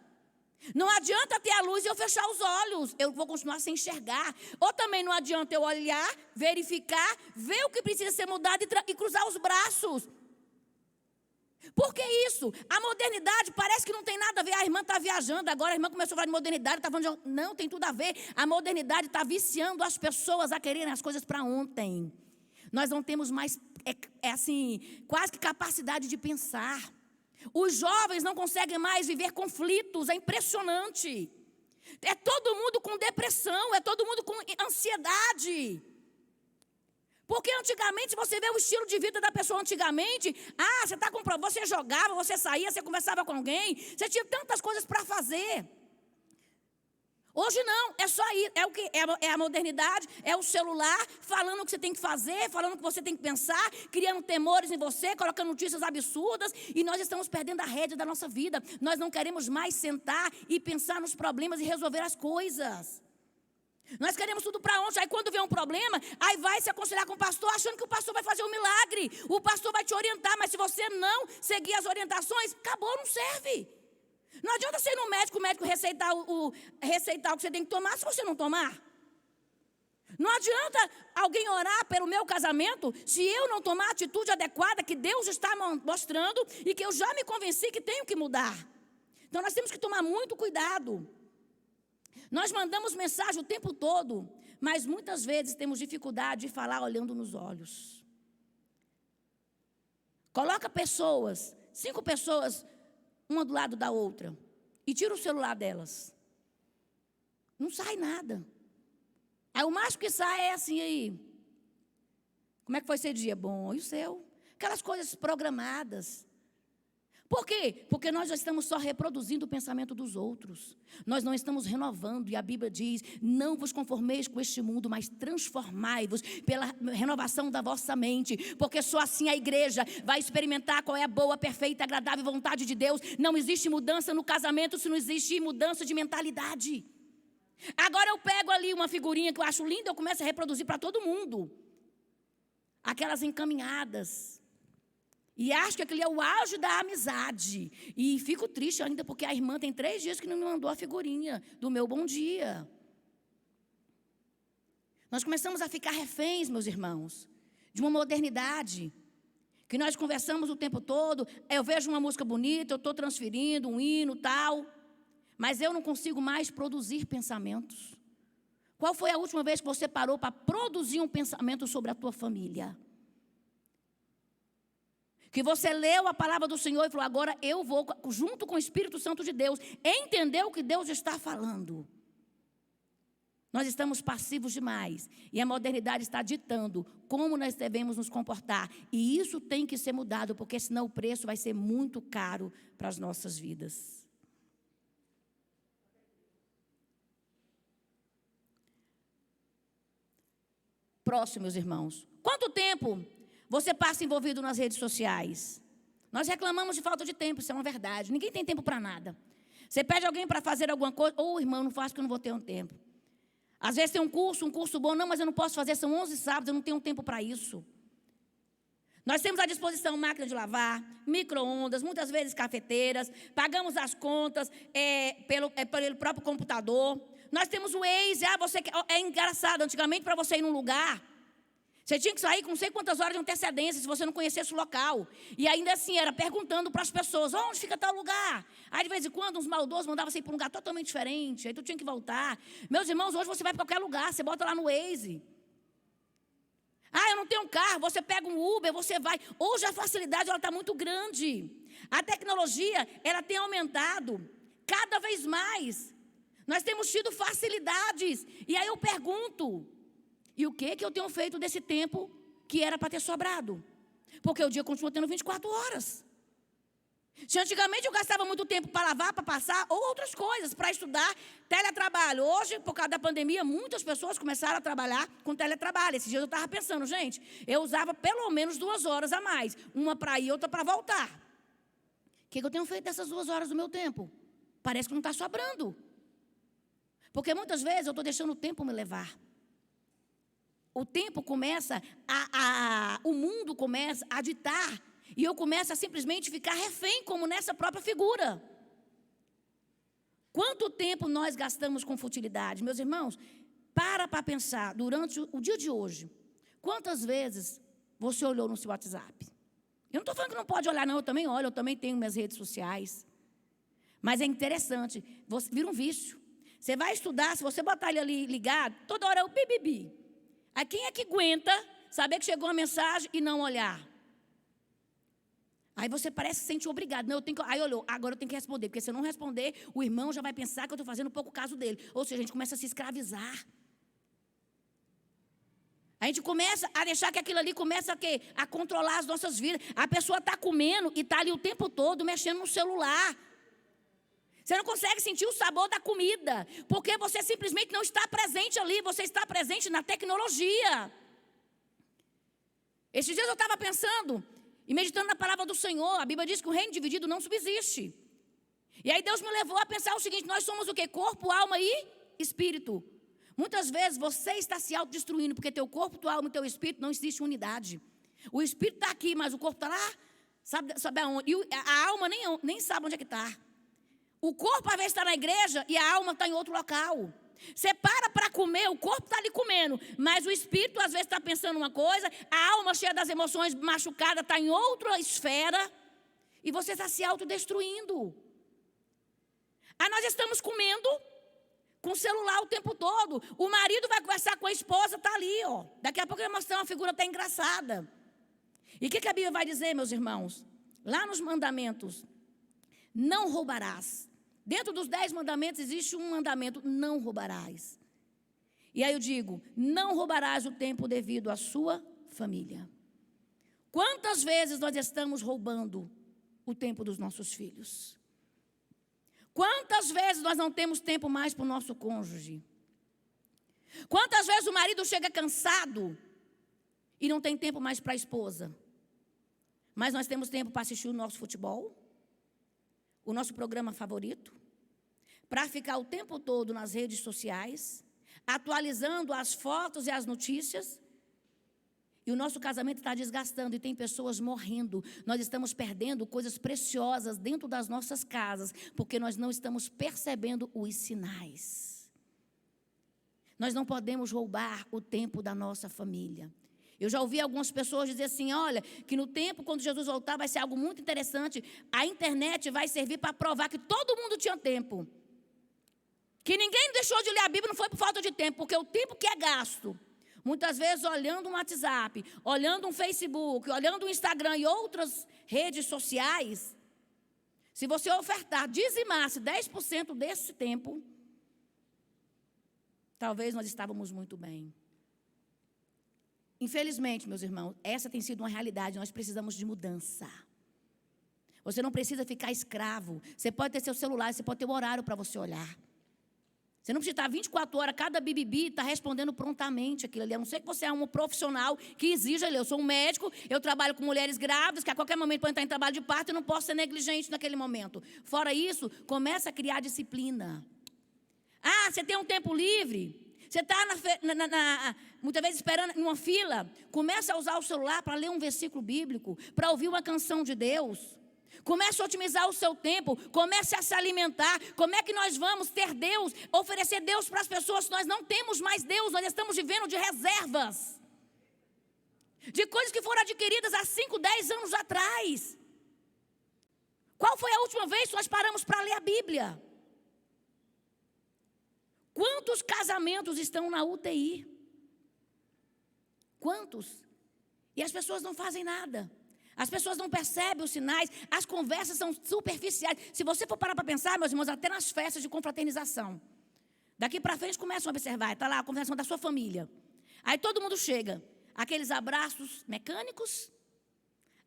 Não adianta ter a luz e eu fechar os olhos, eu vou continuar sem enxergar. Ou também não adianta eu olhar, verificar, ver o que precisa ser mudado e cruzar os braços. Por que isso? A modernidade parece que não tem nada a ver. A irmã está viajando, agora a irmã começou a falar de modernidade, está falando de... Não, tem tudo a ver. A modernidade está viciando as pessoas a quererem as coisas para ontem. Nós não temos mais, assim, quase que capacidade de pensar. Os jovens não conseguem mais viver conflitos, é impressionante. É todo mundo com depressão, é todo mundo com ansiedade. Porque antigamente, você vê o estilo de vida da pessoa antigamente, você está com problema, você jogava, você saía, você conversava com alguém, você tinha tantas coisas para fazer. Hoje não, é só ir, é o que? É a modernidade, é o celular, falando o que você tem que fazer, falando o que você tem que pensar, criando temores em você, colocando notícias absurdas, e nós estamos perdendo a rédea da nossa vida. Nós não queremos mais sentar e pensar nos problemas e resolver as coisas. Nós queremos tudo para ontem. Aí quando vem um problema, aí vai se aconselhar com o pastor, achando que o pastor vai fazer um milagre. O pastor vai te orientar, mas se você não seguir as orientações, acabou, não serve. Não adianta você ir no médico, o médico receitar o que você tem que tomar se você não tomar. Não adianta alguém orar pelo meu casamento se eu não tomar a atitude adequada que Deus está mostrando e que eu já me convenci que tenho que mudar. Então nós temos que tomar muito cuidado. Nós mandamos mensagem o tempo todo, mas muitas vezes temos dificuldade de falar olhando nos olhos. Coloca 5 pessoas, uma do lado da outra, e tira o celular delas. Não sai nada. Aí o máximo que sai é assim aí. Como é que foi esse dia? Bom, e o seu? Aquelas coisas programadas. Por quê? Porque nós já estamos só reproduzindo o pensamento dos outros. Nós não estamos renovando, e a Bíblia diz, não vos conformeis com este mundo, mas transformai-vos pela renovação da vossa mente, porque só assim a igreja vai experimentar qual é a boa, perfeita, agradável vontade de Deus. Não existe mudança no casamento se não existe mudança de mentalidade. Agora eu pego ali uma figurinha que eu acho linda, eu começo a reproduzir para todo mundo. Aquelas encaminhadas. E acho que aquele é o auge da amizade. E fico triste ainda porque a irmã tem 3 dias que não me mandou a figurinha do meu bom dia. Nós começamos a ficar reféns, meus irmãos, de uma modernidade. Que nós conversamos o tempo todo. Eu vejo uma música bonita, eu estou transferindo um hino, tal. Mas eu não consigo mais produzir pensamentos. Qual foi a última vez que você parou para produzir um pensamento sobre a tua família? Que você leu a palavra do Senhor e falou, agora eu vou, junto com o Espírito Santo de Deus, entender o que Deus está falando. Nós estamos passivos demais. E a modernidade está ditando como nós devemos nos comportar. E isso tem que ser mudado, porque senão o preço vai ser muito caro para as nossas vidas. Próximo, meus irmãos. Quanto tempo você passa envolvido nas redes sociais? Nós reclamamos de falta de tempo, isso é uma verdade. Ninguém tem tempo para nada. Você pede alguém para fazer alguma coisa, irmão, não faço porque eu não vou ter um tempo. Às vezes tem um curso bom, não, mas eu não posso fazer, são 11 sábados, eu não tenho tempo para isso. Nós temos à disposição máquina de lavar, micro-ondas, muitas vezes cafeteiras, pagamos as contas pelo próprio computador. Nós temos o Waze, é engraçado, antigamente para você ir num lugar, você tinha que sair com não sei quantas horas de antecedência, se você não conhecesse o local. E ainda assim, era perguntando para as pessoas, onde fica tal lugar? Aí, de vez em quando, uns maldosos mandavam você ir para um lugar totalmente diferente, aí tu tinha que voltar. Meus irmãos, hoje você vai para qualquer lugar, você bota lá no Waze. Eu não tenho um carro, você pega um Uber, você vai. Hoje a facilidade está muito grande. A tecnologia, ela tem aumentado cada vez mais. Nós temos tido facilidades. E aí eu pergunto, e o que eu tenho feito desse tempo que era para ter sobrado? Porque o dia continua tendo 24 horas. Se antigamente eu gastava muito tempo para lavar, para passar, ou outras coisas, para estudar, teletrabalho. Hoje, por causa da pandemia, muitas pessoas começaram a trabalhar com teletrabalho. Esses dias eu estava pensando, gente, eu usava pelo menos 2 horas a mais. Uma para ir, outra para voltar. O que eu tenho feito dessas 2 horas do meu tempo? Parece que não está sobrando. Porque muitas vezes eu estou deixando o tempo me levar. O tempo começa o mundo começa a ditar. E eu começo a simplesmente ficar refém, como nessa própria figura. Quanto tempo nós gastamos com futilidade? Meus irmãos, para pensar, durante o dia de hoje, quantas vezes você olhou no seu WhatsApp? Eu não estou falando que não pode olhar, não, eu também olho, eu também tenho minhas redes sociais. Mas é interessante, vira um vício. Você vai estudar, se você botar ele ali ligado, toda hora é o bibibi. Aí quem é que aguenta saber que chegou uma mensagem e não olhar? Aí você parece que se sente obrigado. Não, aí olhou, agora eu tenho que responder, porque se eu não responder, o irmão já vai pensar que eu estou fazendo pouco caso dele. Ou seja, a gente começa a se escravizar. A gente começa a deixar que aquilo ali começa a controlar as nossas vidas. A pessoa está comendo e está ali o tempo todo mexendo no celular. Você não consegue sentir o sabor da comida, porque você simplesmente não está presente ali, você está presente na tecnologia. Esses dias eu estava pensando e meditando na palavra do Senhor. A Bíblia diz que o reino dividido não subsiste. E aí Deus me levou a pensar o seguinte, nós somos o quê? Corpo, alma e espírito. Muitas vezes você está se autodestruindo, porque teu corpo, tua alma e teu espírito não existe unidade. O espírito está aqui, mas o corpo está lá, sabe aonde? E a alma nem sabe onde é que está. O corpo às vezes está na igreja e a alma está em outro local. Você para comer, o corpo está ali comendo, mas o espírito às vezes está pensando uma coisa, a alma cheia das emoções machucada está em outra esfera e você está se autodestruindo. Aí nós estamos comendo com o celular o tempo todo. O marido vai conversar com a esposa, está ali, ó. Daqui a pouco ele vai mostrar uma figura até engraçada. E o que a Bíblia vai dizer, meus irmãos? Lá nos mandamentos, não roubarás. Dentro dos 10 mandamentos existe um mandamento, não roubarás. E aí eu digo, não roubarás o tempo devido à sua família. Quantas vezes nós estamos roubando o tempo dos nossos filhos? Quantas vezes nós não temos tempo mais para o nosso cônjuge? Quantas vezes o marido chega cansado e não tem tempo mais para a esposa? Mas nós temos tempo para assistir o nosso futebol, o nosso programa favorito, para ficar o tempo todo nas redes sociais, atualizando as fotos e as notícias. E o nosso casamento está desgastando e tem pessoas morrendo. Nós estamos perdendo coisas preciosas dentro das nossas casas, porque nós não estamos percebendo os sinais. Nós não podemos roubar o tempo da nossa família. Eu já ouvi algumas pessoas dizer assim, olha, que no tempo, quando Jesus voltar, vai ser algo muito interessante. A internet vai servir para provar que todo mundo tinha tempo. Que ninguém deixou de ler a Bíblia, não foi por falta de tempo, porque o tempo que é gasto, muitas vezes olhando um WhatsApp, olhando um Facebook, olhando um Instagram e outras redes sociais, se você ofertar, dizimasse 10% desse tempo, talvez nós estávamos muito bem. Infelizmente, meus irmãos, essa tem sido uma realidade, nós precisamos de mudança. Você não precisa ficar escravo. Você pode ter seu celular, você pode ter o horário para você olhar. Você não precisa estar 24 horas, cada bibibi está respondendo prontamente aquilo ali. A não ser que você é um profissional que exija ali. Eu sou um médico, eu trabalho com mulheres grávidas, que a qualquer momento podem estar em trabalho de parto e não posso ser negligente naquele momento. Fora isso, começa a criar disciplina. Ah, você tem um tempo livre? Você está, muitas vezes, esperando em uma fila. Começa a usar o celular para ler um versículo bíblico, para ouvir uma canção de Deus. Comece a otimizar o seu tempo, comece a se alimentar. Como é que nós vamos ter Deus, oferecer Deus para as pessoas se nós não temos mais Deus? Nós estamos vivendo de reservas, de coisas que foram adquiridas há 5, 10 anos atrás. Qual foi a última vez que nós paramos para ler a Bíblia? Quantos casamentos estão na UTI? Quantos? E as pessoas não fazem nada. As pessoas não percebem os sinais, as conversas são superficiais. Se você for parar para pensar, meus irmãos, até nas festas de confraternização, daqui para frente começam a observar, está lá a conversação da sua família. Aí todo mundo chega, aqueles abraços mecânicos,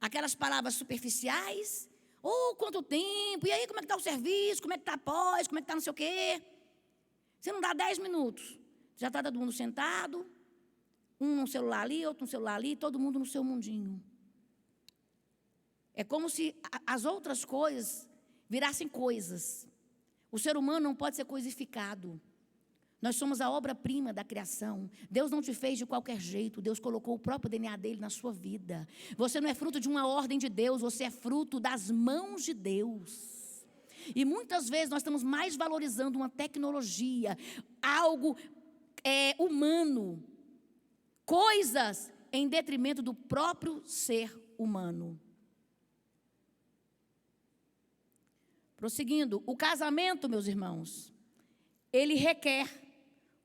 aquelas palavras superficiais. Oh, quanto tempo, e aí como é que está o serviço, como é que está a pós, como é que está não sei o quê. Você não dá 10 minutos, já está todo mundo sentado, um no celular ali, outro no celular ali, todo mundo no seu mundinho. É como se as outras coisas virassem coisas. O ser humano não pode ser coisificado. Nós somos a obra-prima da criação. Deus não te fez de qualquer jeito. Deus colocou o próprio DNA dele na sua vida. Você não é fruto de uma ordem de Deus, você é fruto das mãos de Deus. E muitas vezes nós estamos mais valorizando uma tecnologia, algo humano, coisas em detrimento do próprio ser humano. Prosseguindo, o casamento, meus irmãos, ele requer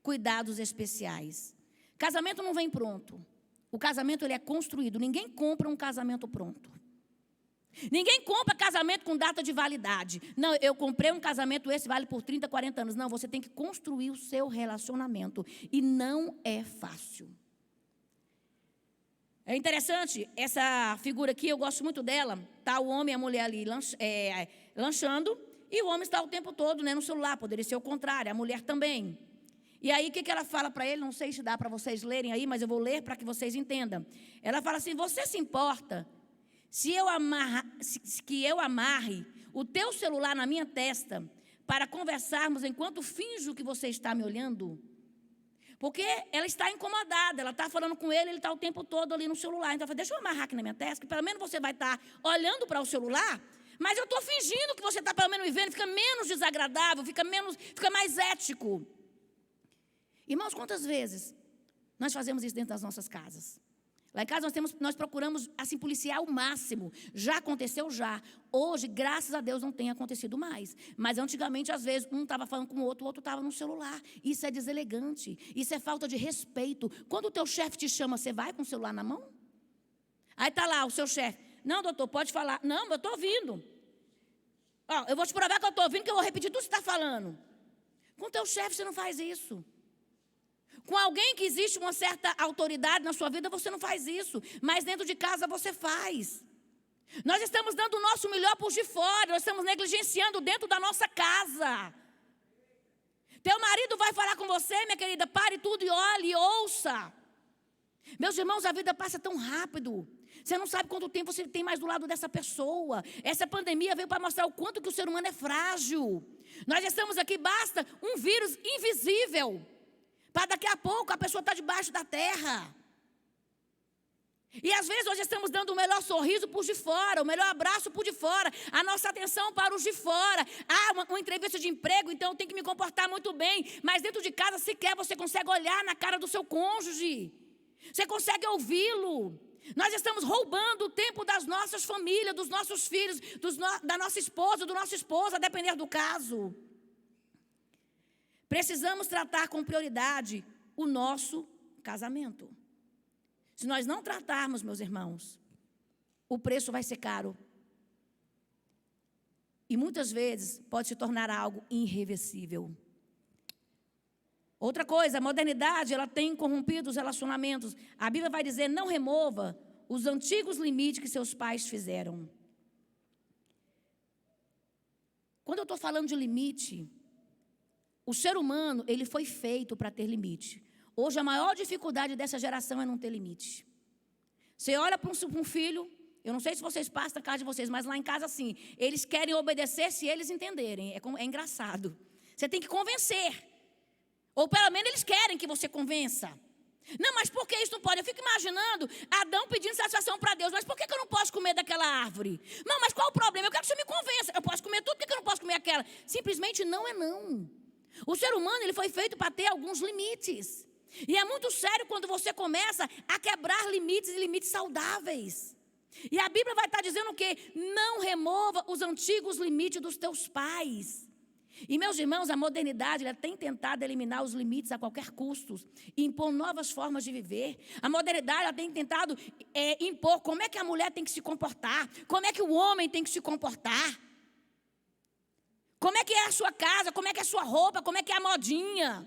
cuidados especiais. Casamento não vem pronto. O casamento ele é construído. Ninguém compra um casamento pronto. Ninguém compra casamento com data de validade. Não, eu comprei um casamento, esse vale por 30, 40 anos. Não, você tem que construir o seu relacionamento. E não é fácil. É interessante, essa figura aqui, eu gosto muito dela. Está o homem e a mulher ali lanchando, e o homem está o tempo todo, né, no celular. Poderia ser o contrário, a mulher também. E aí, o que ela fala para ele? Não sei se dá para vocês lerem aí, mas eu vou ler para que vocês entendam. Ela fala assim: você se importa que eu amarre o teu celular na minha testa para conversarmos enquanto finjo que você está me olhando? Porque ela está incomodada, ela está falando com ele está o tempo todo ali no celular. Então ela fala: deixa eu amarrar aqui na minha testa, que pelo menos você vai estar olhando para o celular, mas eu estou fingindo que você está pelo menos me vendo, fica menos desagradável, fica mais ético. Irmãos, quantas vezes nós fazemos isso dentro das nossas casas? Lá em casa nós procuramos assim policiar o máximo. Já aconteceu já. Hoje, graças a Deus, não tem acontecido mais. Mas antigamente, às vezes, um estava falando com o outro estava no celular. Isso é deselegante. Isso é falta de respeito. Quando o teu chefe te chama, você vai com o celular na mão? Aí está lá o seu chefe: não, doutor, pode falar. Não, eu estou ouvindo. Ó, eu vou te provar que eu estou ouvindo, que eu vou repetir tudo que você está falando. Com o teu chefe você não faz isso. Com alguém que existe uma certa autoridade na sua vida, você não faz isso. Mas dentro de casa você faz. Nós estamos dando o nosso melhor por de fora. Nós estamos negligenciando dentro da nossa casa. Teu marido vai falar com você, minha querida, pare tudo e olhe e ouça. Meus irmãos, a vida passa tão rápido. Você não sabe quanto tempo você tem mais do lado dessa pessoa. Essa pandemia veio para mostrar o quanto que o ser humano é frágil. Nós estamos aqui, basta um vírus invisível para daqui a pouco a pessoa está debaixo da terra. E às vezes nós estamos dando o melhor sorriso por de fora, o melhor abraço por de fora, a nossa atenção para os de fora. Uma entrevista de emprego, então eu tenho que me comportar muito bem. Mas dentro de casa sequer você consegue olhar na cara do seu cônjuge. Você consegue ouvi-lo. Nós estamos roubando o tempo das nossas famílias, dos nossos filhos, da nossa esposa, do nosso esposo, a depender do caso. Precisamos tratar com prioridade o nosso casamento. Se nós não tratarmos, meus irmãos, o preço vai ser caro. E muitas vezes pode se tornar algo irreversível. Outra coisa, a modernidade, ela tem corrompido os relacionamentos. A Bíblia vai dizer, não remova os antigos limites que seus pais fizeram. Quando eu estou falando de limite, o ser humano, ele foi feito para ter limite. Hoje, a maior dificuldade dessa geração é não ter limite. Você olha para um filho, eu não sei se vocês passam na casa de vocês, mas lá em casa, assim, eles querem obedecer se eles entenderem. É engraçado. Você tem que convencer. Ou pelo menos eles querem que você convença. Não, mas por que isso não pode? Eu fico imaginando Adão pedindo satisfação para Deus. Mas por que eu não posso comer daquela árvore? Não, mas qual o problema? Eu quero que você me convença. Eu posso comer tudo, por que eu não posso comer aquela? Simplesmente não é não. O ser humano, ele foi feito para ter alguns limites. E é muito sério quando você começa a quebrar limites e limites saudáveis. E a Bíblia vai estar dizendo o quê? Não remova os antigos limites dos teus pais. E, meus irmãos, a modernidade ela tem tentado eliminar os limites a qualquer custo, e impor novas formas de viver. A modernidade ela tem tentado impor como é que a mulher tem que se comportar, como é que o homem tem que se comportar, como é que é a sua casa, como é que é a sua roupa, como é que é a modinha.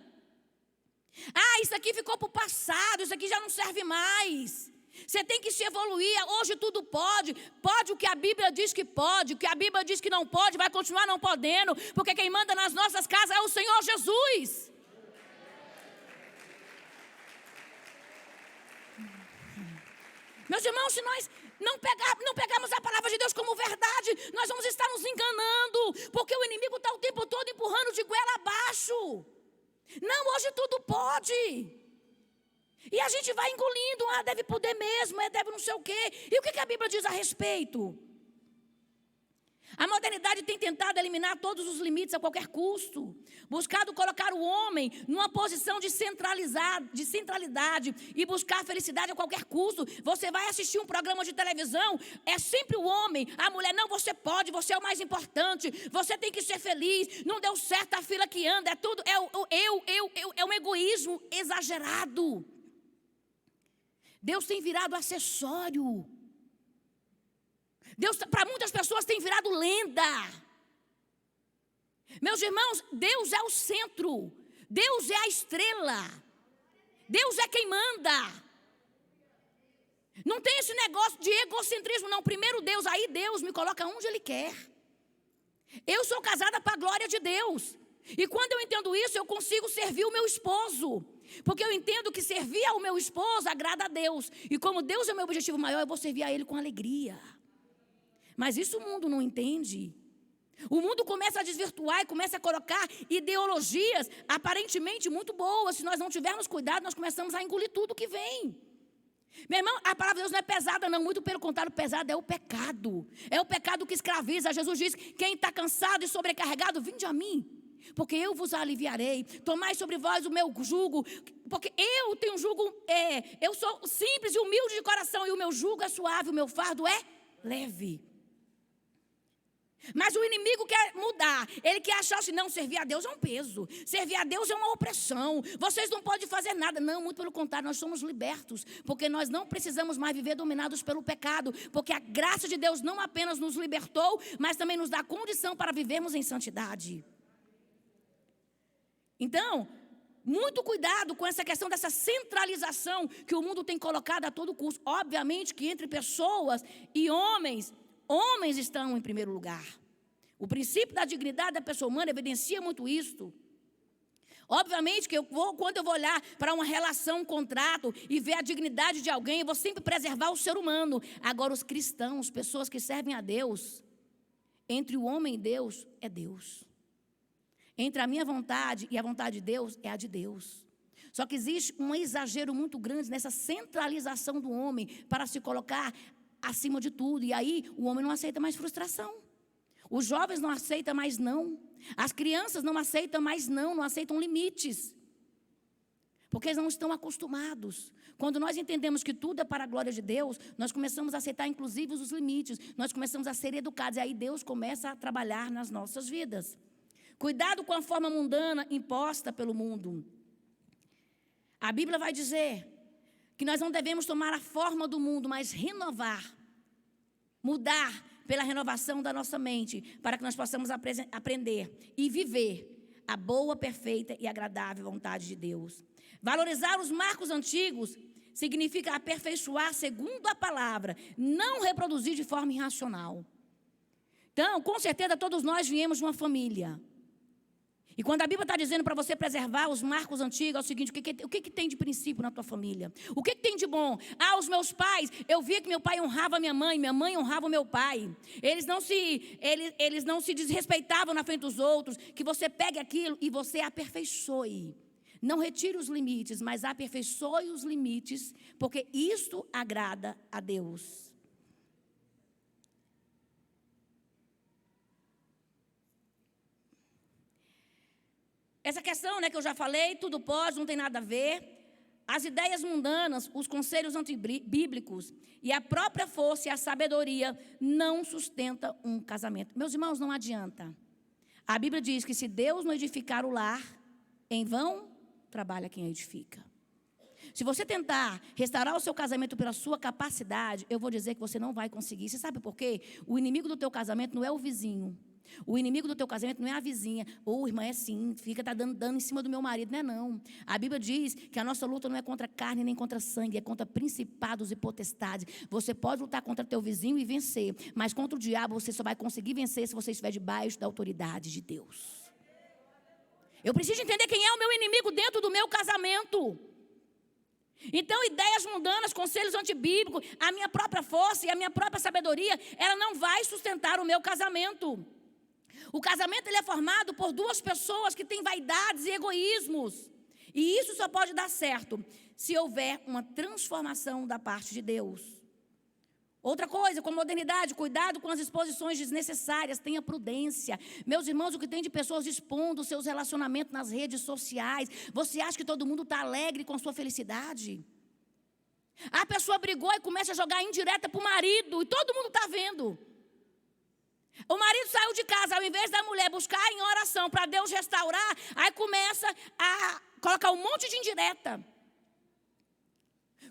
Ah, isso aqui ficou para o passado, isso aqui já não serve mais. Você tem que se evoluir, hoje tudo pode o que a Bíblia diz que pode, o que a Bíblia diz que não pode, vai continuar não podendo, porque quem manda nas nossas casas é o Senhor Jesus. Meus irmãos, se nós não pegarmos a palavra de Deus como verdade, nós vamos estar nos enganando, porque o inimigo está o tempo todo empurrando de goela abaixo. Não, hoje tudo pode. E a gente vai engolindo, deve poder mesmo, deve não sei o quê. E o que a Bíblia diz a respeito? A modernidade tem tentado eliminar todos os limites a qualquer custo, buscado colocar o homem numa posição de centralidade e buscar a felicidade a qualquer custo. Você vai assistir um programa de televisão, é sempre o homem, a mulher, não, você pode, você é o mais importante, você tem que ser feliz, não deu certo a fila que anda, é tudo, é um egoísmo exagerado. Deus tem virado acessório. Deus, para muitas pessoas, tem virado lenda. Meus irmãos, Deus é o centro. Deus é a estrela. Deus é quem manda. Não tem esse negócio de egocentrismo, não. Primeiro Deus, aí Deus me coloca onde Ele quer. Eu sou casada para a glória de Deus. E quando eu entendo isso, eu consigo servir o meu esposo. Porque eu entendo que servir ao meu esposo agrada a Deus. E como Deus é o meu objetivo maior, eu vou servir a Ele com alegria. Mas isso o mundo não entende. O mundo começa a desvirtuar e começa a colocar ideologias aparentemente muito boas. Se nós não tivermos cuidado, nós começamos a engolir tudo que vem. Meu irmão, a palavra de Deus não é pesada não, muito pelo contrário, pesado é o pecado. É o pecado que escraviza. Jesus diz, quem está cansado e sobrecarregado, vinde a mim. Porque eu vos aliviarei, tomai sobre vós o meu jugo, porque eu tenho jugo, eu sou simples e humilde de coração, e o meu jugo é suave, o meu fardo é leve. Mas o inimigo quer mudar, ele quer achar assim, não, servir a Deus é um peso, servir a Deus é uma opressão, vocês não podem fazer nada. Não, muito pelo contrário, nós somos libertos, porque nós não precisamos mais viver dominados pelo pecado, porque a graça de Deus não apenas nos libertou, mas também nos dá condição para vivermos em santidade. Então, muito cuidado com essa questão dessa centralização que o mundo tem colocado a todo custo. Obviamente que entre pessoas e homens estão em primeiro lugar. O princípio da dignidade da pessoa humana evidencia muito isso. Obviamente que quando eu vou olhar para uma relação, um contrato e ver a dignidade de alguém, eu vou sempre preservar o ser humano. Agora, os cristãos, pessoas que servem a Deus, entre o homem e Deus, é Deus. Entre a minha vontade e a vontade de Deus, é a de Deus. Só que existe um exagero muito grande nessa centralização do homem para se colocar acima de tudo. E aí o homem não aceita mais frustração. Os jovens não aceitam mais não. As crianças não aceitam mais não aceitam limites. Porque eles não estão acostumados. Quando nós entendemos que tudo é para a glória de Deus, nós começamos a aceitar inclusive os limites. Nós começamos a ser educados. E aí Deus começa a trabalhar nas nossas vidas. Cuidado com a forma mundana imposta pelo mundo. A Bíblia vai dizer que nós não devemos tomar a forma do mundo, mas renovar, mudar pela renovação da nossa mente, para que nós possamos aprender e viver a boa, perfeita e agradável vontade de Deus. Valorizar os marcos antigos significa aperfeiçoar segundo a palavra, não reproduzir de forma irracional. Então, com certeza, todos nós viemos de uma família. E quando a Bíblia está dizendo para você preservar os marcos antigos, é o seguinte: o que tem de princípio na tua família? O que tem de bom? Os meus pais, eu via que meu pai honrava minha mãe honrava o meu pai. Eles não se desrespeitavam na frente dos outros. Que você pegue aquilo e você aperfeiçoe. Não retire os limites, mas aperfeiçoe os limites, porque isto agrada a Deus. Essa questão, que eu já falei, tudo pode, não tem nada a ver. As ideias mundanas, os conselhos antibíblicos e a própria força e a sabedoria não sustentam um casamento. Meus irmãos, não adianta. A Bíblia diz que se Deus não edificar o lar, em vão trabalha quem edifica. Se você tentar restaurar o seu casamento pela sua capacidade, eu vou dizer que você não vai conseguir. Você sabe por quê? O inimigo do teu casamento não é o vizinho. O inimigo do teu casamento não é a vizinha. Irmã, é assim, fica dando em cima do meu marido. Não é não. A Bíblia diz que a nossa luta não é contra carne nem contra sangue, é contra principados e potestades. Você pode lutar contra teu vizinho e vencer, mas contra o diabo você só vai conseguir vencer se você estiver debaixo da autoridade de Deus. Eu preciso entender quem é o meu inimigo dentro do meu casamento. Então, ideias mundanas, conselhos antibíblicos, a minha própria força e a minha própria sabedoria, ela não vai sustentar o meu casamento. O casamento ele é formado por duas pessoas que têm vaidades e egoísmos. E isso só pode dar certo se houver uma transformação da parte de Deus. Outra coisa, com modernidade, cuidado com as exposições desnecessárias, tenha prudência. Meus irmãos, o que tem de pessoas expondo seus relacionamentos nas redes sociais, você acha que todo mundo está alegre com a sua felicidade? A pessoa brigou e começa a jogar indireta para o marido, e todo mundo está vendo. O marido saiu de casa, ao invés da mulher buscar em oração para Deus restaurar, aí começa a colocar um monte de indireta.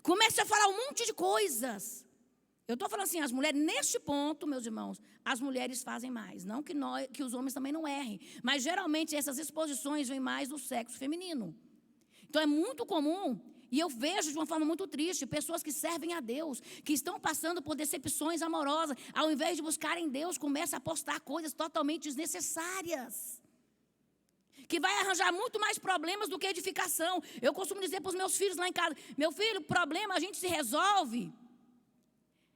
Começa a falar um monte de coisas. Eu estou falando assim, as mulheres, neste ponto, meus irmãos, as mulheres fazem mais. Não que os homens também não errem, mas geralmente essas exposições vêm mais do sexo feminino. Então é muito comum, e eu vejo de uma forma muito triste, pessoas que servem a Deus, que estão passando por decepções amorosas, ao invés de buscarem Deus, começam a postar coisas totalmente desnecessárias, que vai arranjar muito mais problemas do que edificação. Eu costumo dizer para os meus filhos lá em casa: meu filho, problema a gente se resolve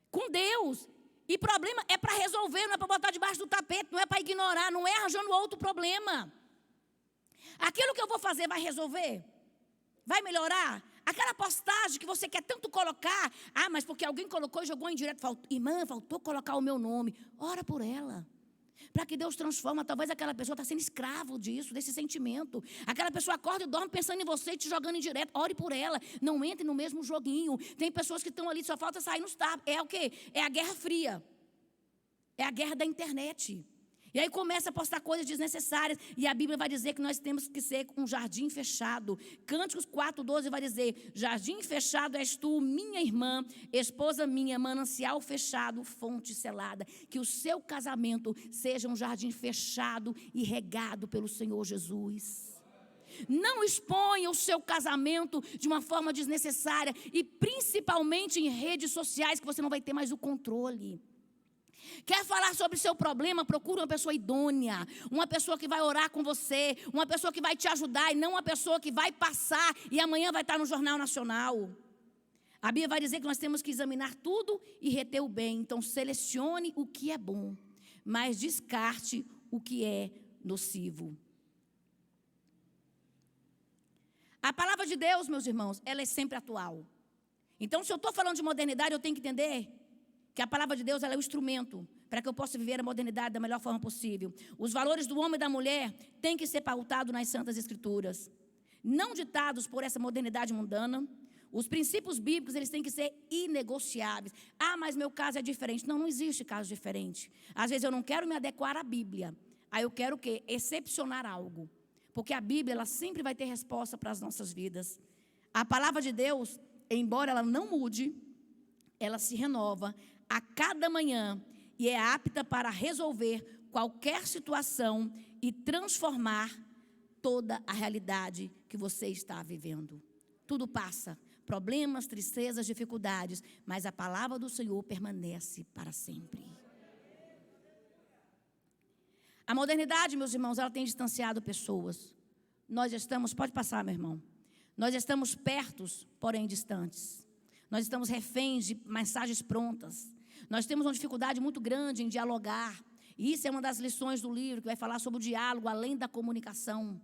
com Deus. E problema é para resolver, não é para botar debaixo do tapete, não é para ignorar, não é arranjando outro problema. Aquilo que eu vou fazer vai resolver? Vai melhorar? Aquela postagem que você quer tanto colocar, mas porque alguém colocou e jogou em direto, irmã, faltou colocar o meu nome. Ora por ela, para que Deus transforma. Talvez aquela pessoa está sendo escravo disso, desse sentimento. Aquela pessoa acorda e dorme pensando em você e te jogando em direto. Ore por ela, não entre no mesmo joguinho. Tem pessoas que estão ali, só falta sair nos tapas. É o quê? É a guerra fria. É a guerra da internet. E aí começa a postar coisas desnecessárias. E a Bíblia vai dizer que nós temos que ser um jardim fechado. Cânticos 4:12 vai dizer: jardim fechado és tu, minha irmã, esposa minha, manancial fechado, fonte selada. Que o seu casamento seja um jardim fechado e regado pelo Senhor Jesus. Não exponha o seu casamento de uma forma desnecessária, e principalmente em redes sociais, que você não vai ter mais o controle. Quer falar sobre o seu problema? Procure uma pessoa idônea, uma pessoa que vai orar com você, uma pessoa que vai te ajudar, e não uma pessoa que vai passar e amanhã vai estar no Jornal Nacional. A Bíblia vai dizer que nós temos que examinar tudo e reter o bem. Então selecione o que é bom, mas descarte o que é nocivo. A palavra de Deus, meus irmãos, ela é sempre atual. Então, se eu estou falando de modernidade, eu tenho que entender que a palavra de Deus ela é o instrumento para que eu possa viver a modernidade da melhor forma possível. Os valores do homem e da mulher têm que ser pautados nas Santas Escrituras, não ditados por essa modernidade mundana. Os princípios bíblicos eles têm que ser inegociáveis. Mas meu caso é diferente. Não existe caso diferente. Às vezes eu não quero me adequar à Bíblia. Aí eu quero o quê? Excepcionar algo. Porque a Bíblia, ela sempre vai ter resposta para as nossas vidas. A palavra de Deus, embora ela não mude, ela se renova a cada manhã e é apta para resolver qualquer situação e transformar toda a realidade que você está vivendo. Tudo passa, problemas, tristezas, dificuldades, mas a palavra do Senhor permanece para sempre. A modernidade, meus irmãos, ela tem distanciado pessoas. Nós estamos, pode passar, meu irmão. Nós estamos pertos, porém distantes. Nós estamos reféns de mensagens prontas. Nós temos uma dificuldade muito grande em dialogar. E isso é uma das lições do livro, que vai falar sobre o diálogo além da comunicação.